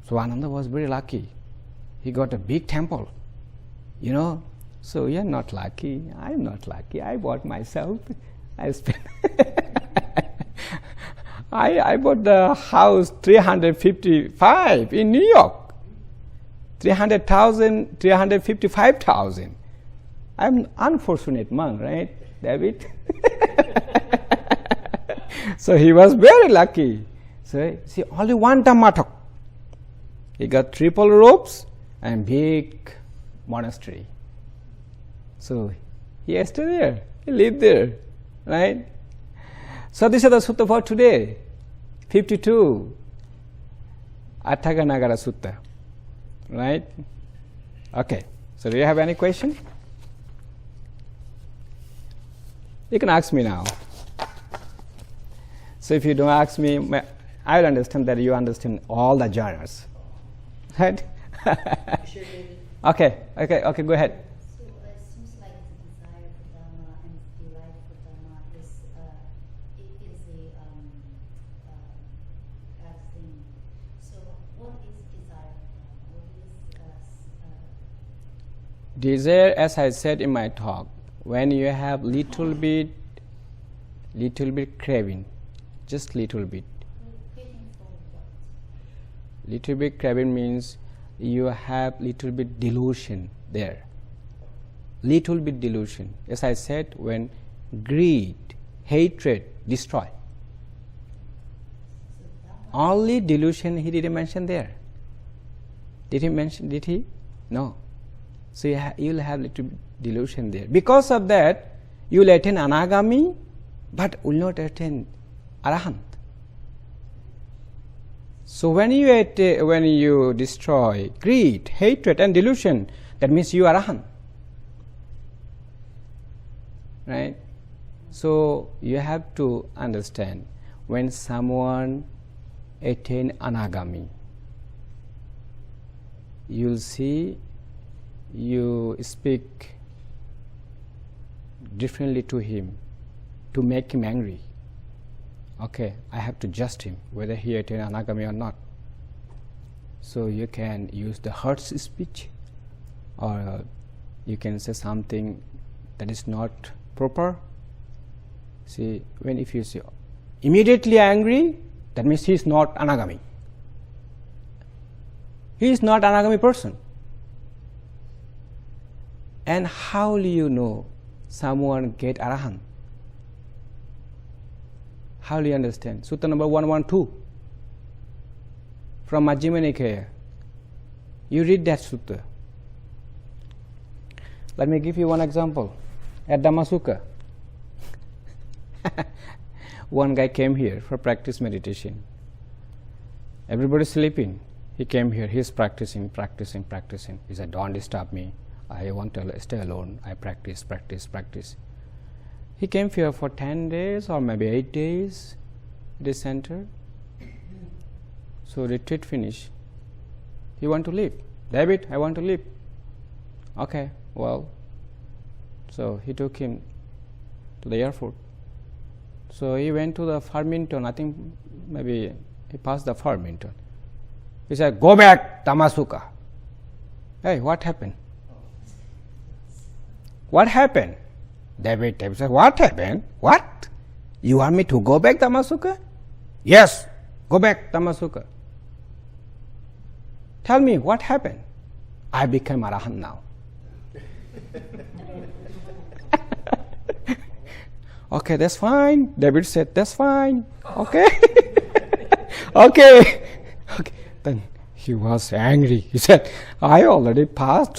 Speaker 1: So Ananda was very lucky. He got a big temple, you know, So you're not lucky. I'm not lucky. I bought myself. I spent. I bought the house 355 in New York. 300,000, 355,000. I'm an unfortunate monk, right, David? So he was very lucky. So see, only one Dhamma talk. He got triple robes and big monastery. So he stayed there. He lived there, right? So this is the sutta for today, 52, Atthakanagara Sutta, right? Okay. So do you have any question? You can ask me now. So if you don't ask me, I will understand that you understand all the jhanas, right? Okay, go ahead.
Speaker 2: So it seems like the desire for Dhamma and delight for Dhamma is a thing. So what is desire for Dhamma? What is
Speaker 1: Desire, as I said in my talk, when you have little bit craving, just little bit.
Speaker 2: craving for what?
Speaker 1: Little bit craving means you have little bit delusion there. Little bit delusion. As I said, when greed, hatred destroy. Only delusion he didn't mention there. Did he mention? Did he? No. So you'll have little bit delusion there. Because of that, you will attain anagami, but will not attain arahant. So when you destroy greed, hatred, and delusion, that means you are arahant, right? So you have to understand, when someone attain anagami, you'll see you speak differently to him to make him angry. Okay, I have to judge him whether he attained anagami or not. So you can use the harsh speech, or you can say something that is not proper. See, if you say immediately angry, that means he is not anagami. He is not anagami person. And how do you know someone get arahant? How do you understand? Sutta number 112 from Majjhima Nikaya. You read that sutta. Let me give you one example. At Dhamma one guy came here for practice meditation. Everybody sleeping. He came here. He is practicing. He said, "Don't disturb me. I want to stay alone. I practice." He came here for 10 days or maybe 8 days, this center. So retreat finished. He want to leave. "David, I want to leave." Okay, well, so he took him to the airport. So he went to the Farmington. I think maybe he passed the Farmington. He said, "Go back, Sukha." Hey, what happened? What happened? David said, "What happened? What? You want me to go back, Sukha?" "Yes, go back, Sukha." "Tell me what happened." "I became arahant now." "Okay, that's fine." David said, "That's fine." Okay. okay. Then he was angry. He said, "I already passed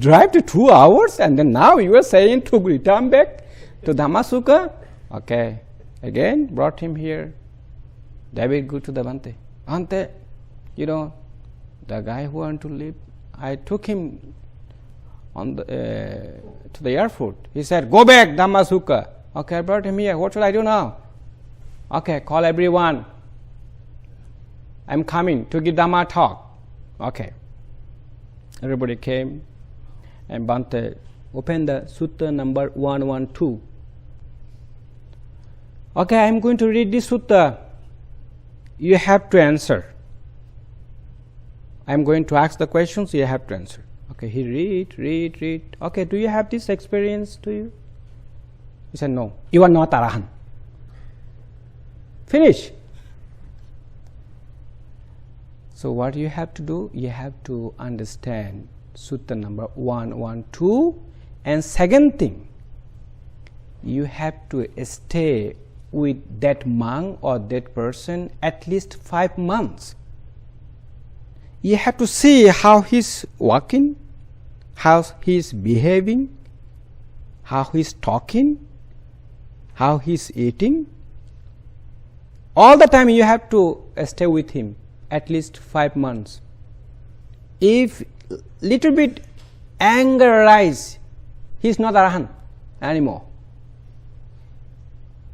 Speaker 1: drive to 2 hours, and then now you are saying to return back to Sukha?" Okay. Again, brought him here. David go to the Bhante. "Bhante, the guy who wanted to leave, I took him on to the airport. He said, 'Go back, Sukha.' Okay, I brought him here. What should I do now?" "Okay, call everyone. I'm coming to give Dhamma talk." Okay. Everybody came, and Bhante opened the sutta number 112. "Okay, I'm going to read this sutta. You have to answer. I'm going to ask the questions, you have to answer." Okay, he read. Okay, do you have this experience? Do you? He said, no. You are not Arahant. Finish. So what you have to do? You have to understand Sutta number 112. And second thing, you have to stay with that monk or that person at least 5 months. You have to see how he's walking, how he's behaving, how he's talking, how he's eating. All the time you have to stay with him at least 5 months. If little bit anger arises, he's not Arahant anymore.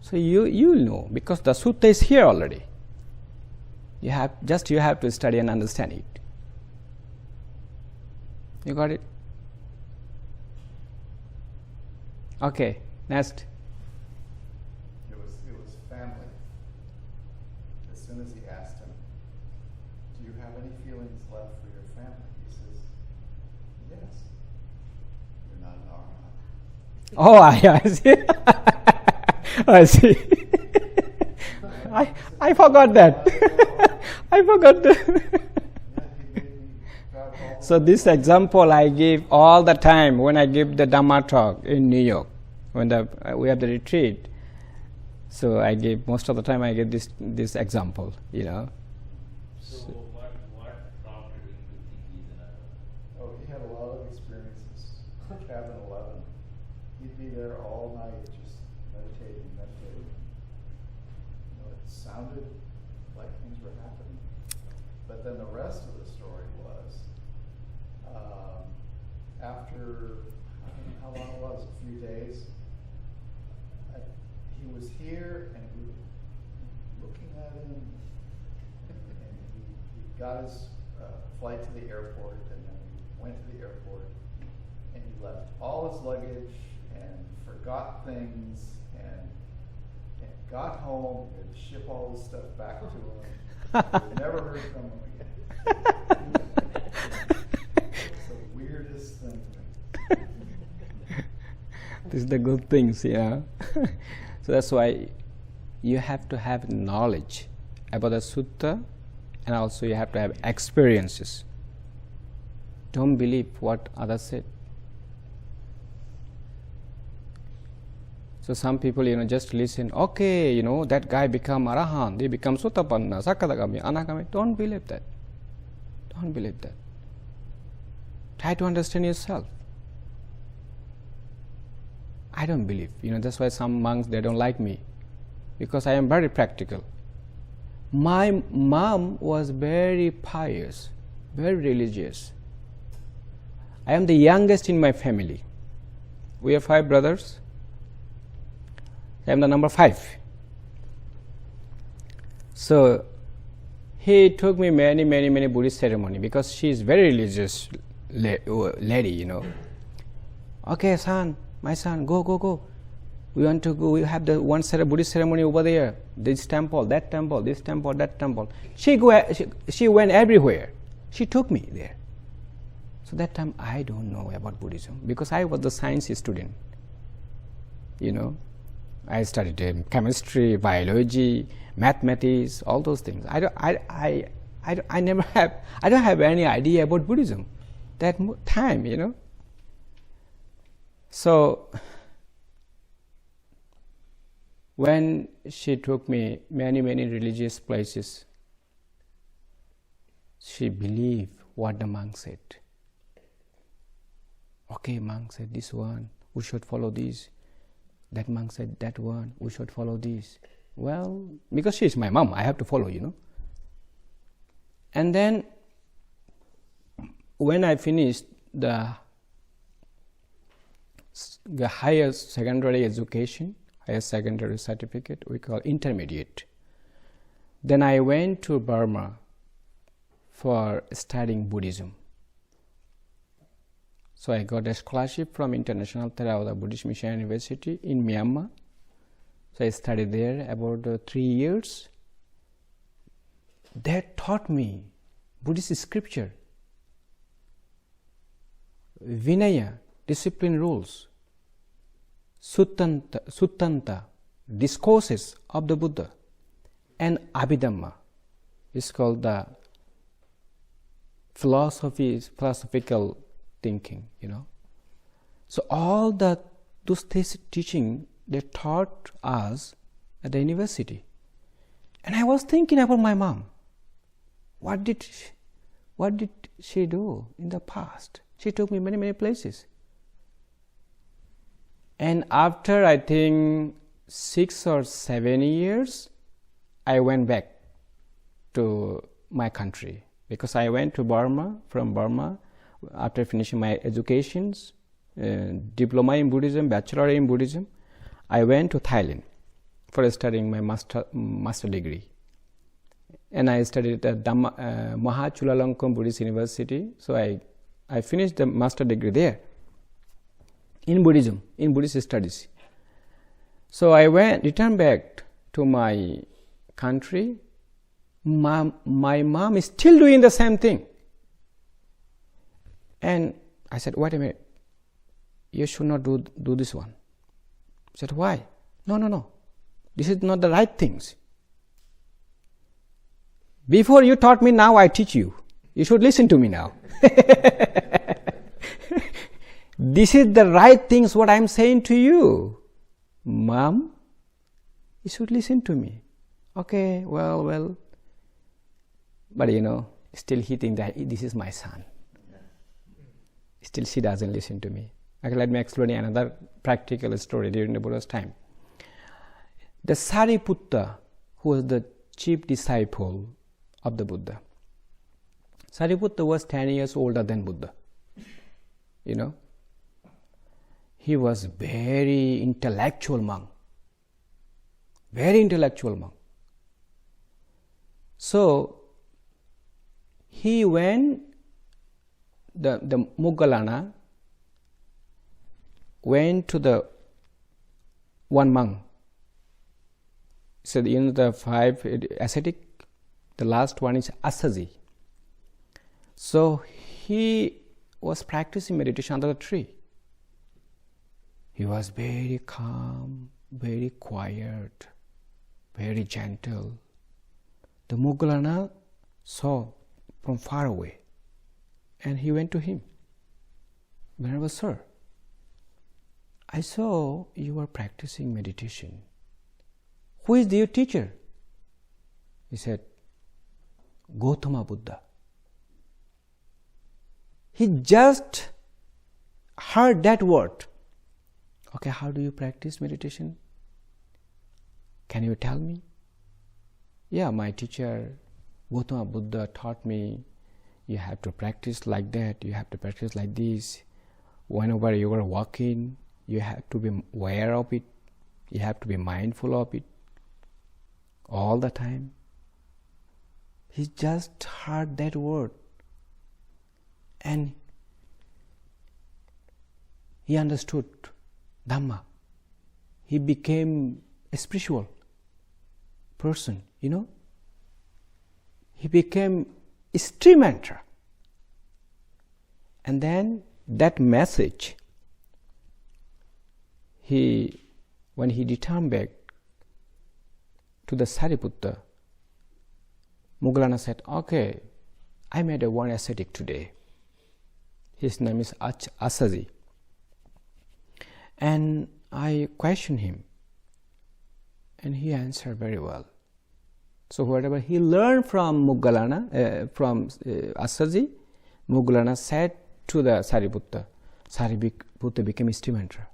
Speaker 1: So you know, because the sutta is here already. You have to study and understand it. You got it? Okay, next.
Speaker 3: It was family. As soon as he asked him, "Do you have any feelings left for your family?" He says, "Yes." You're not an Arahant.
Speaker 1: Oh, I see. I see. I forgot that. I forgot that. So this example I give all the time when I give the Dhamma talk in New York, when we have the retreat. So I give most of the time I give this example, you know.
Speaker 4: So what prompted him to think he's an Arahant?
Speaker 3: Oh, he had a lot of experiences. Cabin 11. He'd be there all night just meditating. You know, it sounded like things were happening. But then the rest of the story was, after, I don't know how long it was, a few days, he was here and we were looking at him, and he got his flight to the airport, and then we went to the airport, and he left all his luggage and forgot things and got home and ship all his stuff back to him. We never heard from him again. It's the weirdest thing.
Speaker 1: This is the good things, yeah. So that's why you have to have knowledge about the sutta, and also you have to have experiences. Don't believe what others said. So some people, just listen, okay, that guy become Arahant, they become Sotapanna, Sakadagami, Anagami. Don't believe that. Don't believe that. Try to understand yourself. I don't believe. That's why some monks, they don't like me, because I am very practical. My mom was very pious, very religious. I am the youngest in my family. We are 5 brothers. I am the number 5. So he took me many Buddhist ceremony, because she is very religious lady, Okay, son, my son, go. We want to go. We have the one Buddhist ceremony over there. This temple, that temple, this temple, that temple. She went everywhere. She took me there. So that time I don't know about Buddhism, because I was the science student. I studied chemistry, biology, mathematics, all those things. I don't have any idea about Buddhism that time, So when she took me many religious places, she believed what the monk said. Okay, monk said this one, we should follow this. That monk said that one, we should follow this. Well, because she is my mom, I have to follow, And then when I finished the higher secondary education, higher secondary certificate, we call intermediate. Then I went to Burma for studying Buddhism. So I got a scholarship from International Theravada Buddhist Mission University in Myanmar. So I studied there about 3 years. They taught me Buddhist scripture. Vinaya, discipline rules, Suttanta, discourses of the Buddha, and Abhidhamma is called the philosophical thinking, So all those teaching they taught us at the university. And I was thinking about my mom. What did she do in the past? She took me many, many places. And after, I think, 6 or 7 years, I went back to my country, because I went to from Burma, after finishing my educations, diploma in Buddhism, bachelor in Buddhism. I went to Thailand for studying my master degree. And I studied at Dhamma, Chulalongkorn Buddhist University. So I finished the master degree there in Buddhism, in Buddhist studies. So I returned back to my country. My mom is still doing the same thing. And I said, wait a minute, you should not do this one. I said, why? No. This is not the right things. Before you taught me, now I teach you. You should listen to me now. This is the right things what I am saying to you. Mom, you should listen to me. Okay, well. But still he thinks that this is my son. Still she doesn't listen to me. Okay, let me explain another practical story during the Buddha's time. The Sariputta, who was the chief disciple of the Buddha. Sariputta was 10 years older than Buddha. He was very intellectual monk. Very intellectual monk. So, he went, the Moggallana went to the one monk. So, the 5 ascetic, the last one is Assaji. So, he was practicing meditation under the tree. He was very calm, very quiet, very gentle. The Moggallana saw from far away, and he went to him. Venerable Sir, I saw you were practicing meditation. Who is your teacher? He said, Gautama Buddha. He just heard that word. Okay, how do you practice meditation? Can you tell me? Yeah, my teacher Gautama Buddha taught me you have to practice like that, you have to practice like this. Whenever you are walking, you have to be aware of it, you have to be mindful of it all the time. He just heard that word and he understood Dhamma. He became a spiritual person, He became a stream enterer. And then that message, when he returned back to the Sariputta, Moggallana said, okay, I made one ascetic today. His name is Assaji. And I questioned him, and he answered very well. So whatever he learned from Moggallana, from Assaji, Moggallana said to the Sariputta. Sariputta became a stream enterer.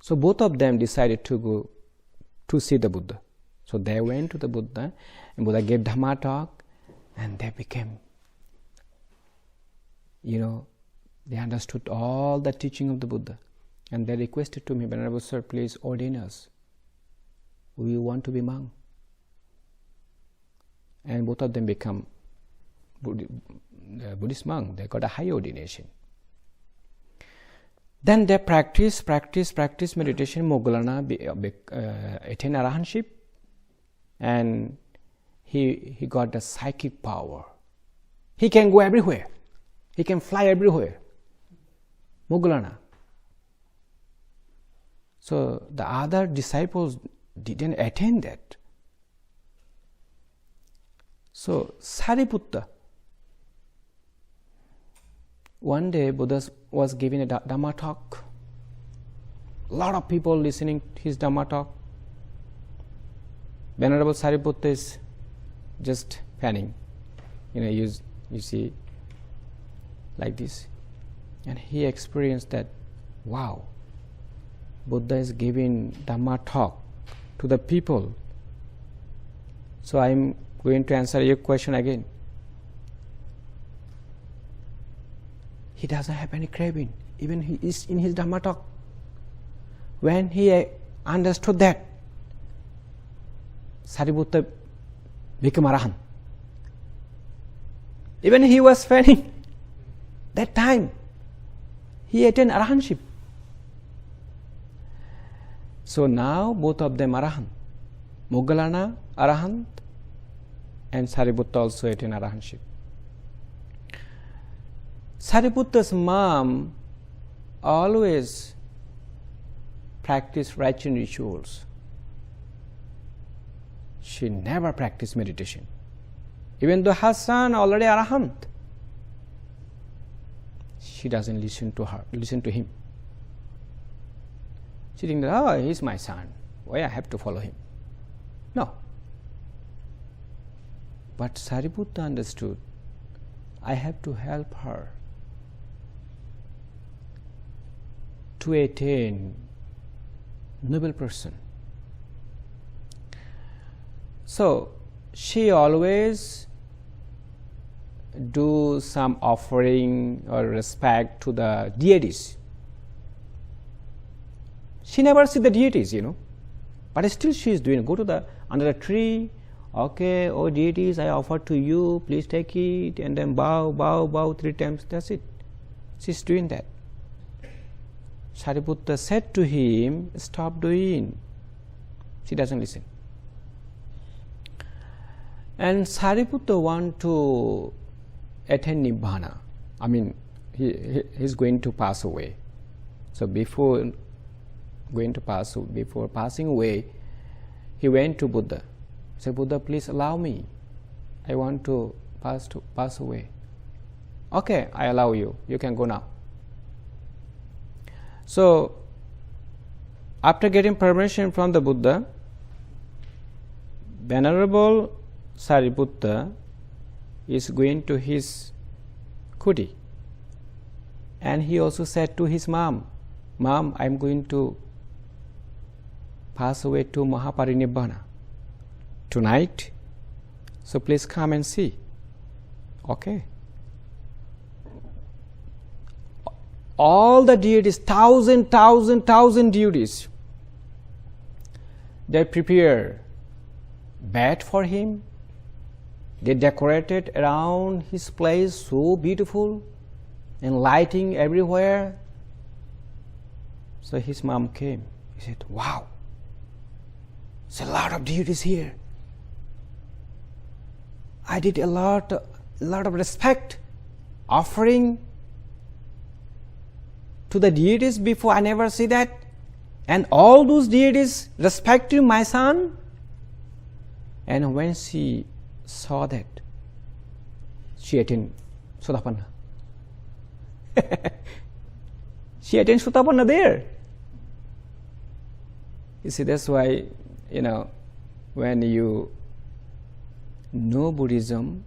Speaker 1: So both of them decided to go to see the Buddha. So they went to the Buddha, and Buddha gave Dhamma talk, and they became, they understood all the teaching of the Buddha. And they requested to me, Venerable Sir, please ordain us. We want to be monk. And both of them become Buddhist monk. They got a high ordination. Then they practice meditation. Moggallana attained arahantship, and he got the psychic power. He can go everywhere. He can fly everywhere. Moggallana. So the other disciples didn't attain that. So Sariputta, one day Buddha was giving a Dhamma talk. A lot of people listening to his Dhamma talk. Venerable Sariputta is just fanning. You see, like this. And he experienced that, wow, Buddha is giving Dhamma talk to the people. So I'm going to answer your question again. He doesn't have any craving, even he is in his Dhamma talk. When he understood that, Sariputta became Arahant. Even he was fanning. That time, he attained Arahantship. So now both of them Arahant. Moggallana Arahant and Sariputta also attained Arahantship. Sariputta's mom always practiced righteous rituals. She never practiced meditation. Even though her son already Arahant, she doesn't listen to him. She thinks that, oh, he's my son, why I have to follow him? No. But Sariputta understood, I have to help her to attain noble person. So she always do some offering or respect to the deities. She never see the deities, but still she is doing. Go to under the tree. Okay, oh deities, I offer to you. Please take it, and then bow 3 times. That's it. She's doing that. Sariputta said to him, "Stop doing." She doesn't listen. And Sariputta want to attain Nibbana. I mean, he's going to pass away. So before passing away, he went to Buddha. He said, Buddha, please allow me. I want to pass away. Okay, I allow you. You can go now. So, after getting permission from the Buddha, Venerable Sariputta is going to his kuti. And he also said to his mom, Mom, I am going to pass away to Mahaparinibbana tonight, so please come and see. Okay. All the deities, thousand deities, they prepare bed for him. They decorated around his place so beautiful and lighting everywhere. So his mom came. He said, wow, there's a lot of deities here. I did a lot of respect, offering to the deities before. I never see that. And all those deities respecting my son. And when she saw that, she attained Sotapanna. She attained Sotapanna there. You see, that's why, when you know Buddhism,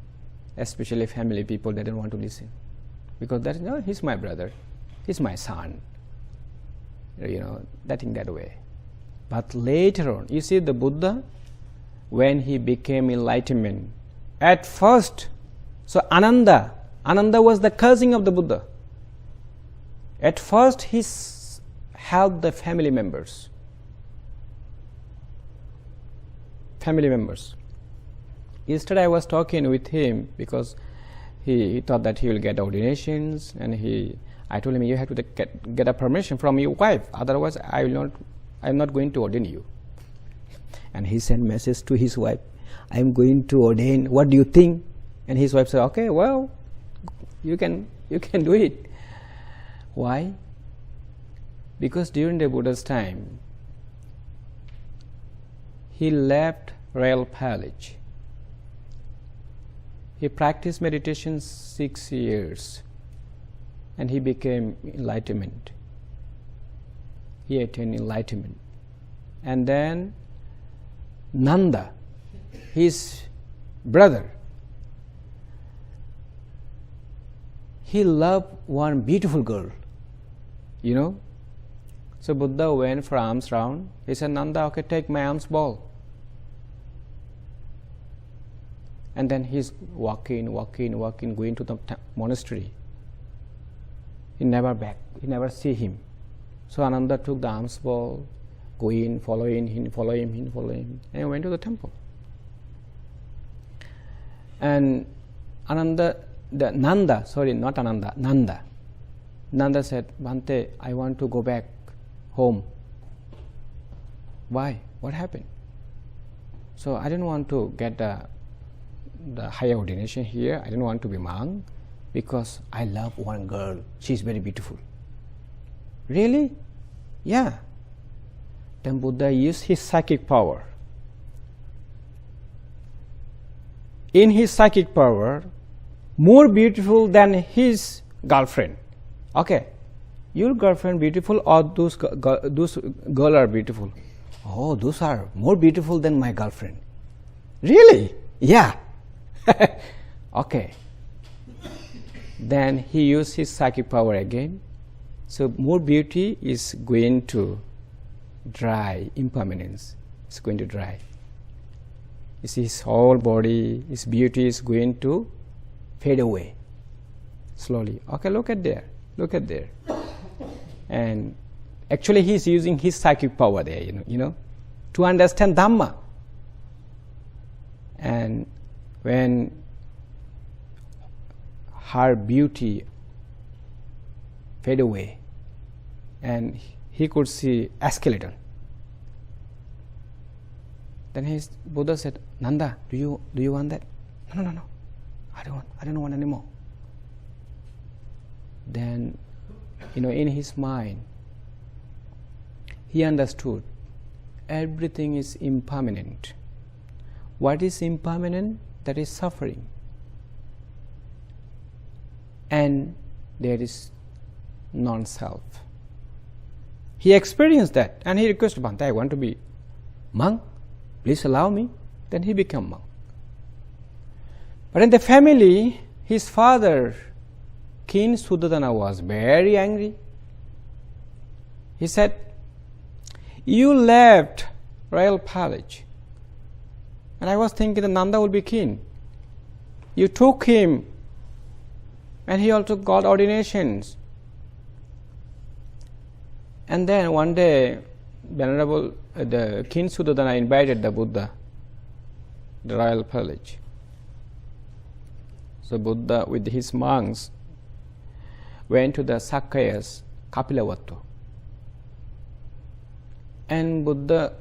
Speaker 1: especially family people, they don't want to listen. Because he's my brother, he's my son. That thing that way. But later on, you see the Buddha, when he became enlightenment, at first, so Ananda was the cousin of the Buddha. At first he helped the family members. Yesterday I was talking with him because he thought that he will get ordinations, and I told him, you have to get a permission from your wife, otherwise I'm not going to ordain you. And he sent message to his wife, I am going to ordain, what do you think? And his wife said, okay, well, you can You can do it. Why? Because during the Buddha's time, he left royal palace. He practiced meditation 6 years and he became enlightenment. He attained enlightenment. And then Nanda, his brother, he loved one beautiful girl, you know. So Buddha went for alms round. He said, Nanda, okay, take my alms ball. And then he's walking, going to the monastery. He never back. He never see him. So Ananda took the alms ball, going, following him, and went to the temple. And Nanda said, Bhante, I want to go back home. Why? What happened? So I didn't want to get the higher ordination here. I didn't want to be monk because I love one girl. She's very beautiful. Really? Yeah. Then Buddha used his psychic power. In his psychic power, more beautiful than his girlfriend. Okay, your girlfriend beautiful or those girl are beautiful? Oh, those are more beautiful than my girlfriend. Really? Yeah. Okay. Then he used his psychic power again. So more beauty is going to dry, impermanence is going to dry. You see, his whole body, his beauty is going to fade away slowly. Okay, look at there. And actually he's using his psychic power there, you know, to understand Dhamma. And when her beauty fade away and he could see a skeleton, then Buddha said, Nanda, do you want that? No. I don't want anymore. Then, in his mind, he understood everything is impermanent. What is impermanent? That is suffering. And there is non-self. He experienced that and he requested, Bhante, I want to be monk. Please allow me. Then he became monk. But in the family, his father, King Suddhodana, was very angry. He said, you left royal palace. And I was thinking that Nanda would be king. You took him and he also got ordinations. And then one day, the King Suddhodana invited the Buddha, the royal palace. So Buddha with his monks went to the Sakya's Kapilavatthu. And Buddha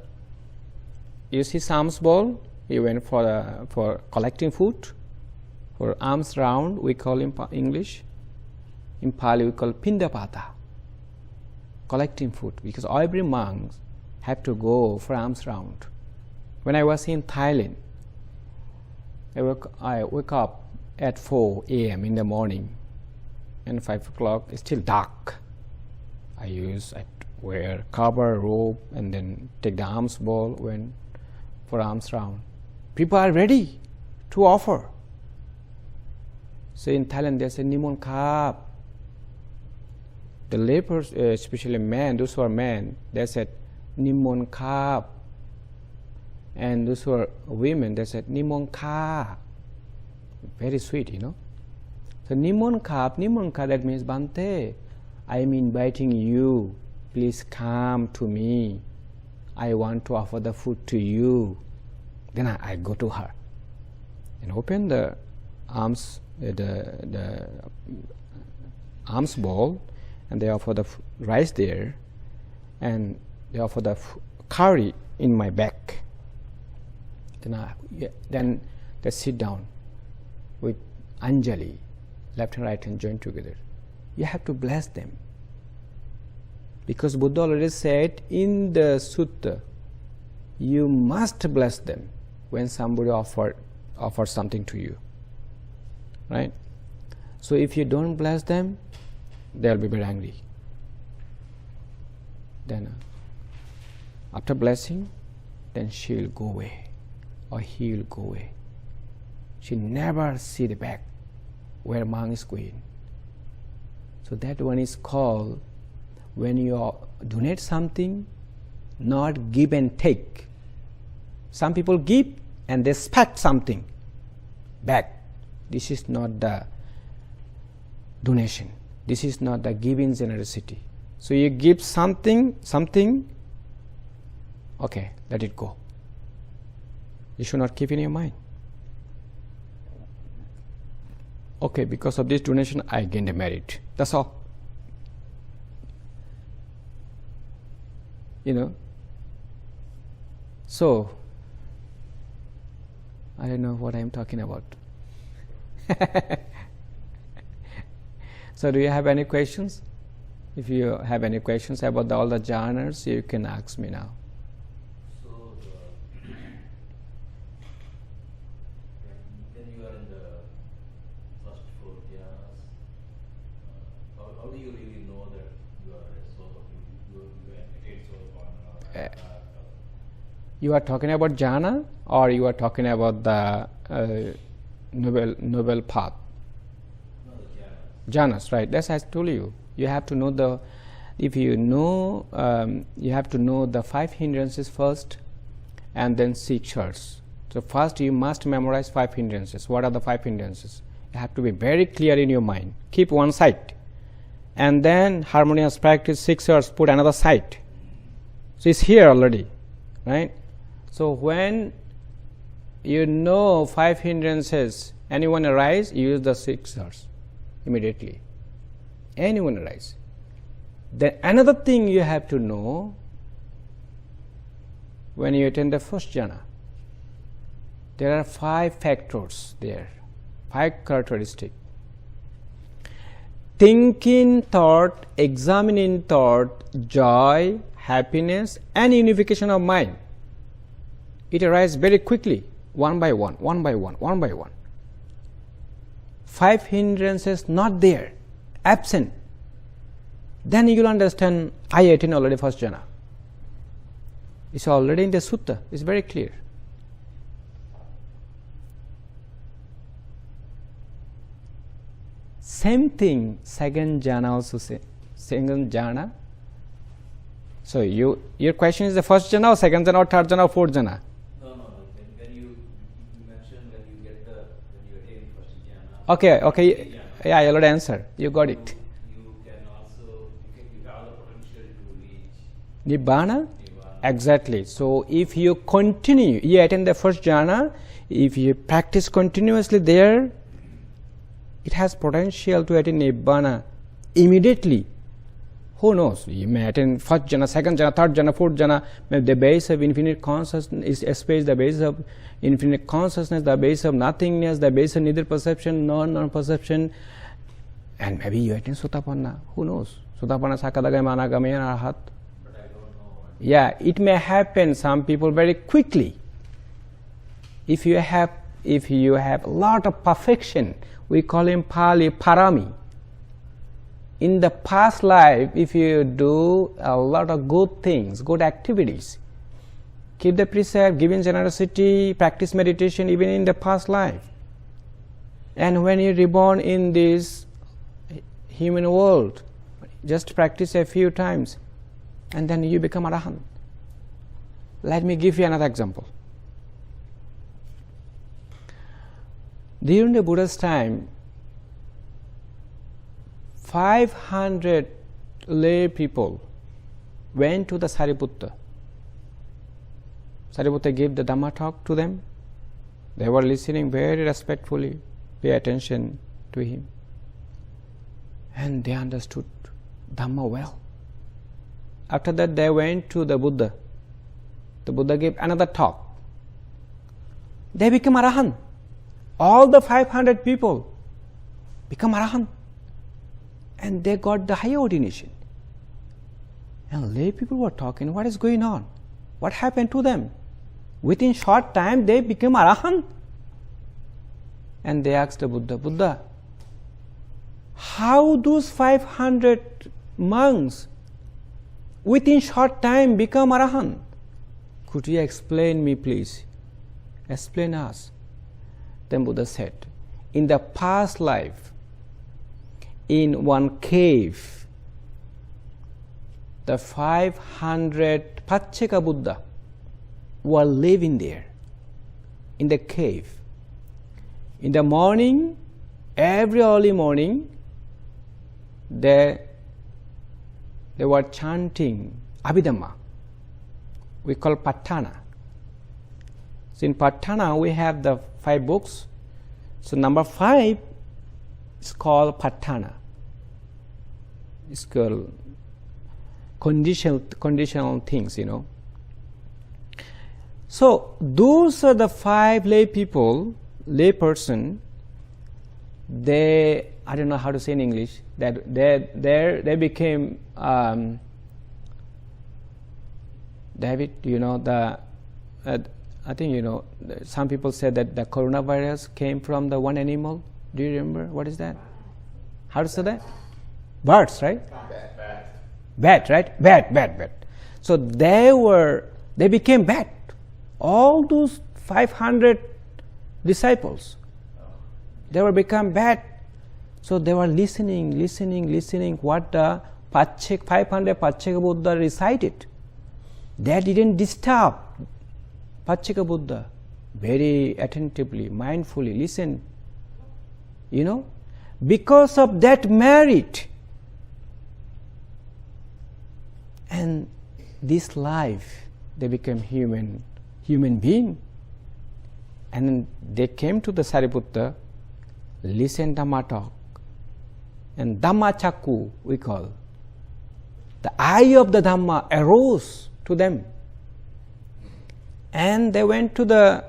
Speaker 1: used his alms bowl. He went for collecting food. For alms round, we call in English. In Pali, we call Pindapata. Collecting food, because every monk have to go for alms round. When I was in Thailand, I wake up at 4 a.m. in the morning, and 5 o'clock it's still dark. I wear cover, robe, and then take the alms bowl, went for alms round. People are ready to offer. So in Thailand they say Nimon Kap. The lepers, especially men, those who are men, they said Nimon Kap. And those who are women, they said Nimon Ka. Very sweet, So Nimon Ka, that means Bhante, I am inviting you. Please come to me. I want to offer the food to you. Then I go to her and open the alms alms bowl, and they offer the rice there, and they offer the curry in my back. Then they sit down with Anjali, left and right hand joined together. You have to bless them. Because Buddha already said in the sutta, you must bless them when somebody offers something to you. Right? So if you don't bless them, they'll be very angry. Then after blessing, then she will go away or he will go away. She never see the back where monk is going. So that one is called, when you donate something, not give and take. Some people give and they expect something back. This is not the donation. This is not the giving generosity. So you give something, okay, let it go. You should not keep in your mind. Okay, because of this donation, I gained a merit. That's all. So I don't know what I'm talking about. So do you have any questions? If you have any questions about all the jhanas, you can ask me now.
Speaker 4: So, when you are in the first 4 jhanas, how do you really know that you are a soul? You attain soul?
Speaker 1: You are talking about jhana, or you are talking about the noble path?
Speaker 4: No, the
Speaker 1: Jhanas, right? That's as I told you. You have to know you have to know the 5 hindrances first, and then 6 shirts. So first you must memorize 5 hindrances. What are the 5 hindrances? You have to be very clear in your mind. Keep one side, and then harmonious practice 6 shirts. Put another side. So it's here already, right? So when you know 5 hindrances, anyone arise, use the 6 shirts immediately. Anyone arise. Then another thing you have to know, when you attain the first jhana, there are 5 factors there, 5 characteristics. Thinking thought, examining thought, joy, happiness, and unification of mind. It arises very quickly, one by one, one by one, one by one. 5 hindrances not there, absent. Then you will understand, I attain already first jhana. It's already in the sutta. It's very clear. Same thing, second jhana also say. Second jhana. So your question is the first jhana or second jhana or third jhana or fourth jhana?
Speaker 4: No. When you mentioned when you attain first jhana.
Speaker 1: Okay. Yeah, I already answered. You got it.
Speaker 4: You have the potential to reach
Speaker 1: Nibbana? Exactly. So if you continue, you attain the first jhana, if you practice continuously there, it has potential to attain Nibbana immediately. Who knows? You may attain first jhana, second jhana, third jhana, fourth jhana. The base of infinite consciousness is space, the base of infinite consciousness, the base of nothingness, the base of neither perception nor non-perception. And maybe you attain Sotapanna. Who knows? Sotapanna, Sakadagami, Managami, and Arhat.
Speaker 4: but I don't know what.
Speaker 1: Yeah, it may happen some people very quickly. If you have a lot of perfection, we call him Pali Parami. In the past life, if you do a lot of good things, good activities, keep the precept, give in generosity, practice meditation even in the past life, and when you reborn in this human world, just practice a few times and then you become Arahant. Let me give you another example. During the Buddha's time, 500 lay people went to the Sariputta. Sariputta gave the Dhamma talk to them. They were listening very respectfully, pay attention to him. And they understood Dhamma well. After that, they went to the Buddha. The Buddha gave another talk. They became Arahant. All the 500 people become arahant. And they got the higher ordination. And lay people were talking, what is going on? What happened to them? Within short time they became arahant. And they asked the Buddha, Buddha, how those 500 monks within short time become arahant? Could you explain me, please? Explain us. Then Buddha said, in the past life, in one cave, the 500 Pacceka Buddha were living there in the cave. In the morning, every early morning, they were chanting Abhidhamma. We call Patthana. So in Patthana we have the 5 books. So number 5 is called Patthana. It's called conditional things, you know. So those are the 5 lay people, lay person. They, I don't know how to say in English, that they became David, you know, I think you know, some people said that the coronavirus came from the one animal. Do you remember? What is that? How to say that? Birds, right? Bat, right? Bat. So they became bat. All those 500 disciples, they were become bat. So they were listening what the 500 Pacceka Buddha recited. They didn't disturb Pacceka Buddha. Very attentively, mindfully listen. You know, because of that merit and this life, they became human being. And then they came to the Sariputta, listen Dhamma talk, and Dhamma Chakku we call. The eye of the Dhamma arose to them. And they went to the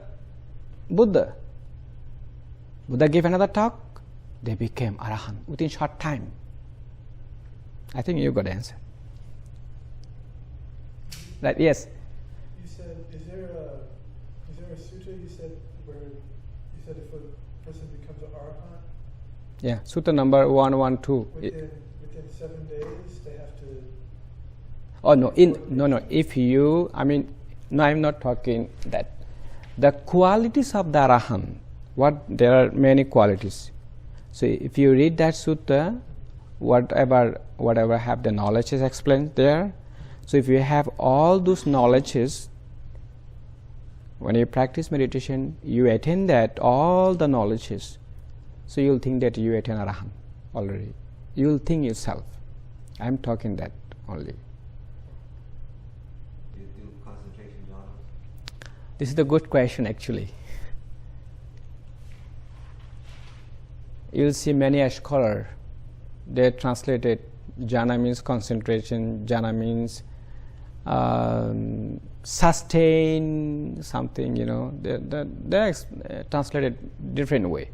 Speaker 1: Buddha. Buddha gave another talk. They became arahant within short time. I think you got the answer. Right? Yes.
Speaker 5: You said, is there a sutta you said where you said if a person becomes an arahant?
Speaker 1: Yeah, sutta number 112.
Speaker 5: Within 7 days they have to.
Speaker 1: Oh no! If you, no, I'm not talking that. The qualities of the arahant. There are many qualities. So if you read that sutta, whatever have the knowledge is explained there. So if you have all those knowledges, when you practice meditation, you attain that all the knowledges. So you'll think that you attain arahant already. You'll think yourself. I'm talking that only.
Speaker 6: Do you do concentration jhana?
Speaker 1: This is the good question actually. You'll see many scholars, they translated jhana means concentration, jhana means sustain something, you know. They translated different way.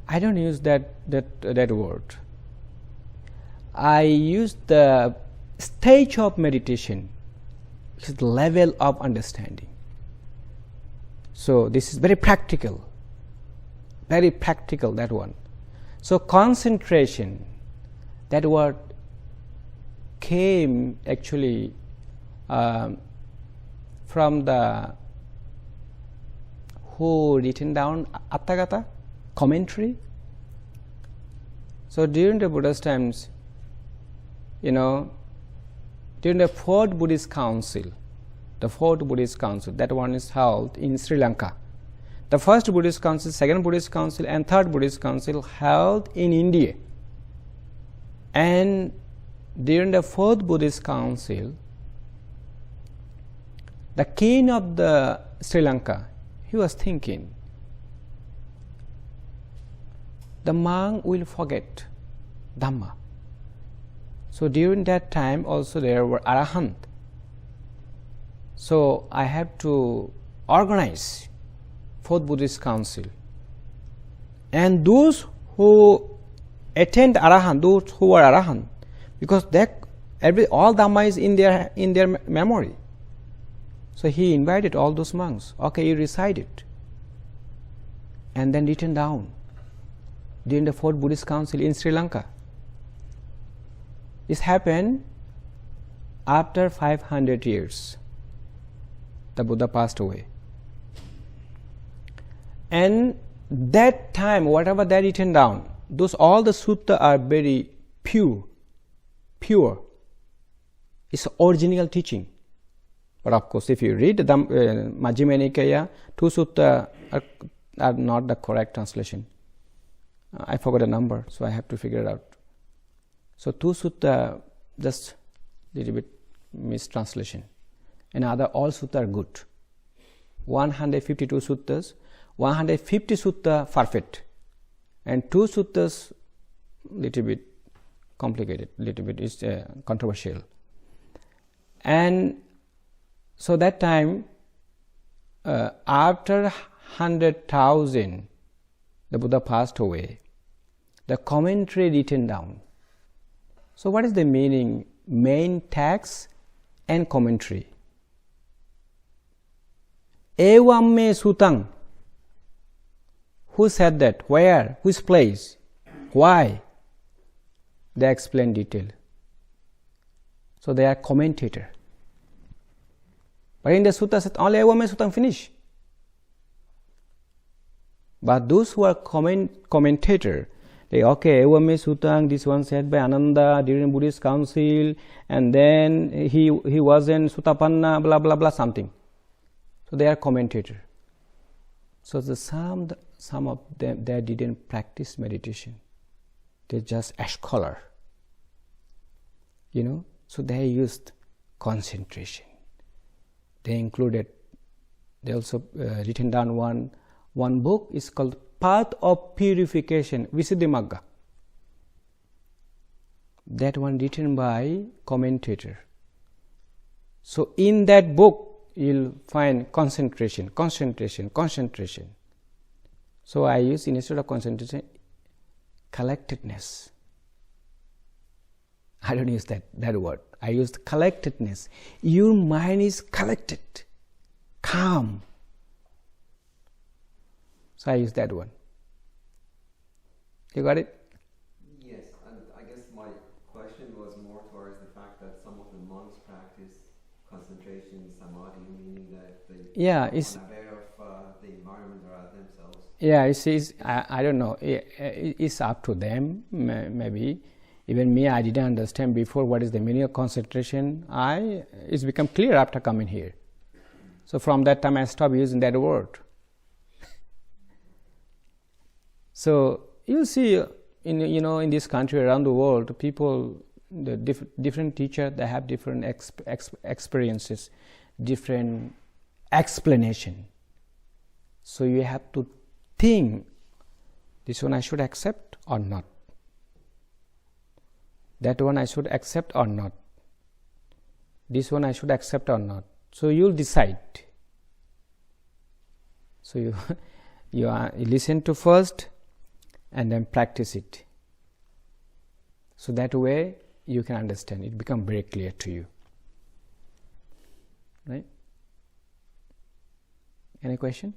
Speaker 1: I don't use that word. I use the stage of meditation, which is the level of understanding. So this is very practical, that one. So concentration, that word came actually from the who written down Atthakanagara commentary. So during the Buddha's times, you know, during the fourth Buddhist council, that one is held in Sri Lanka. The first Buddhist council, second Buddhist council, and third Buddhist council held in India. And during the fourth Buddhist council, the king of the Sri Lanka, he was thinking, the monk will forget Dhamma. So during that time also there were arahant. So I have to organize fourth Buddhist council. And those who attained Arahant, those who were Arahant, because all Dhamma is in their memory. So he invited all those monks. Okay, you recite it, and then written down during the 4th Buddhist Council in Sri Lanka. This happened after 500 years. The Buddha passed away. And that time, whatever they written down, all the sutta are very pure. It's original teaching. But of course, if you read the Majjhima Nikaya, 2 sutta are not the correct translation. I forgot the number, so I have to figure it out. So 2 sutta, just little bit mistranslation. And all sutta are good. 152 suttas, 150 sutta perfect, and 2 suttas little bit complicated, little bit is controversial. And so that time, after 100,000, the Buddha passed away. The commentary written down. So what is the meaning? Main text and commentary. Evam me sutang. Who said that? Where? Which place? Why? They explain detail. So they are commentator. But in the sutta said only evam me sutang, finish. But those who are commentator, they evam me sutang, this one said by Ananda during Buddhist council, and then he was in Sutapanna, blah blah blah something. So they are commentator. So some of them, they didn't practice meditation. They just a scholar. So they used concentration. They also written down one book is called Path of Purification, Visuddhimagga. That one written by commentator. So in that book, you'll find concentration. So I use, instead of concentration, collectedness. I don't use that word. I used collectedness. Your mind is collected, calm. So I use that one. You got it?
Speaker 6: Yes, and I guess my question was more towards the fact that some of the monks practice concentration, samadhi, meaning that they are aware of the environment around themselves.
Speaker 1: Yeah, I don't know. It's up to them, maybe. Even me, I didn't understand before what is the meaning of concentration. It's become clear after coming here. So from that time, I stopped using that word. So you see, in this country, around the world, people, the different teachers, they have different experiences, different explanation. So you have to think, this one I should accept or not. That one I should accept or not. This one I should accept or not. So you'll decide. So you listen to first and then practice it. So that way you can understand. It becomes very clear to you. Right? Any question?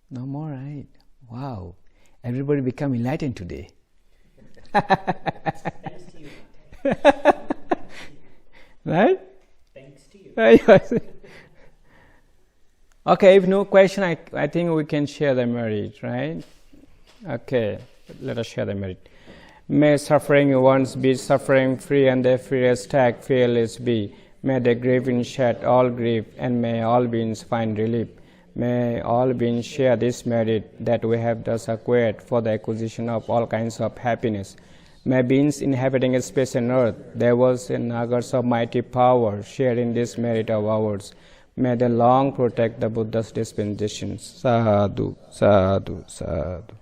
Speaker 1: No more, right? Wow. Everybody become enlightened today.
Speaker 7: Thanks to you.
Speaker 1: Right?
Speaker 7: Thanks to you.
Speaker 1: Yes. Okay, if no question, I think we can share the merit, right? Okay, let us share the merit. May suffering ones be suffering free, and their fearless tag fearless be. May the grieving shed all grief, and may all beings find relief. May all beings share this merit that we have thus acquired for the acquisition of all kinds of happiness. May beings inhabiting space and earth, devas and nagas of mighty power, share in this merit of ours. May they long protect the Buddha's dispensations. Sadhu, sadhu, sadhu.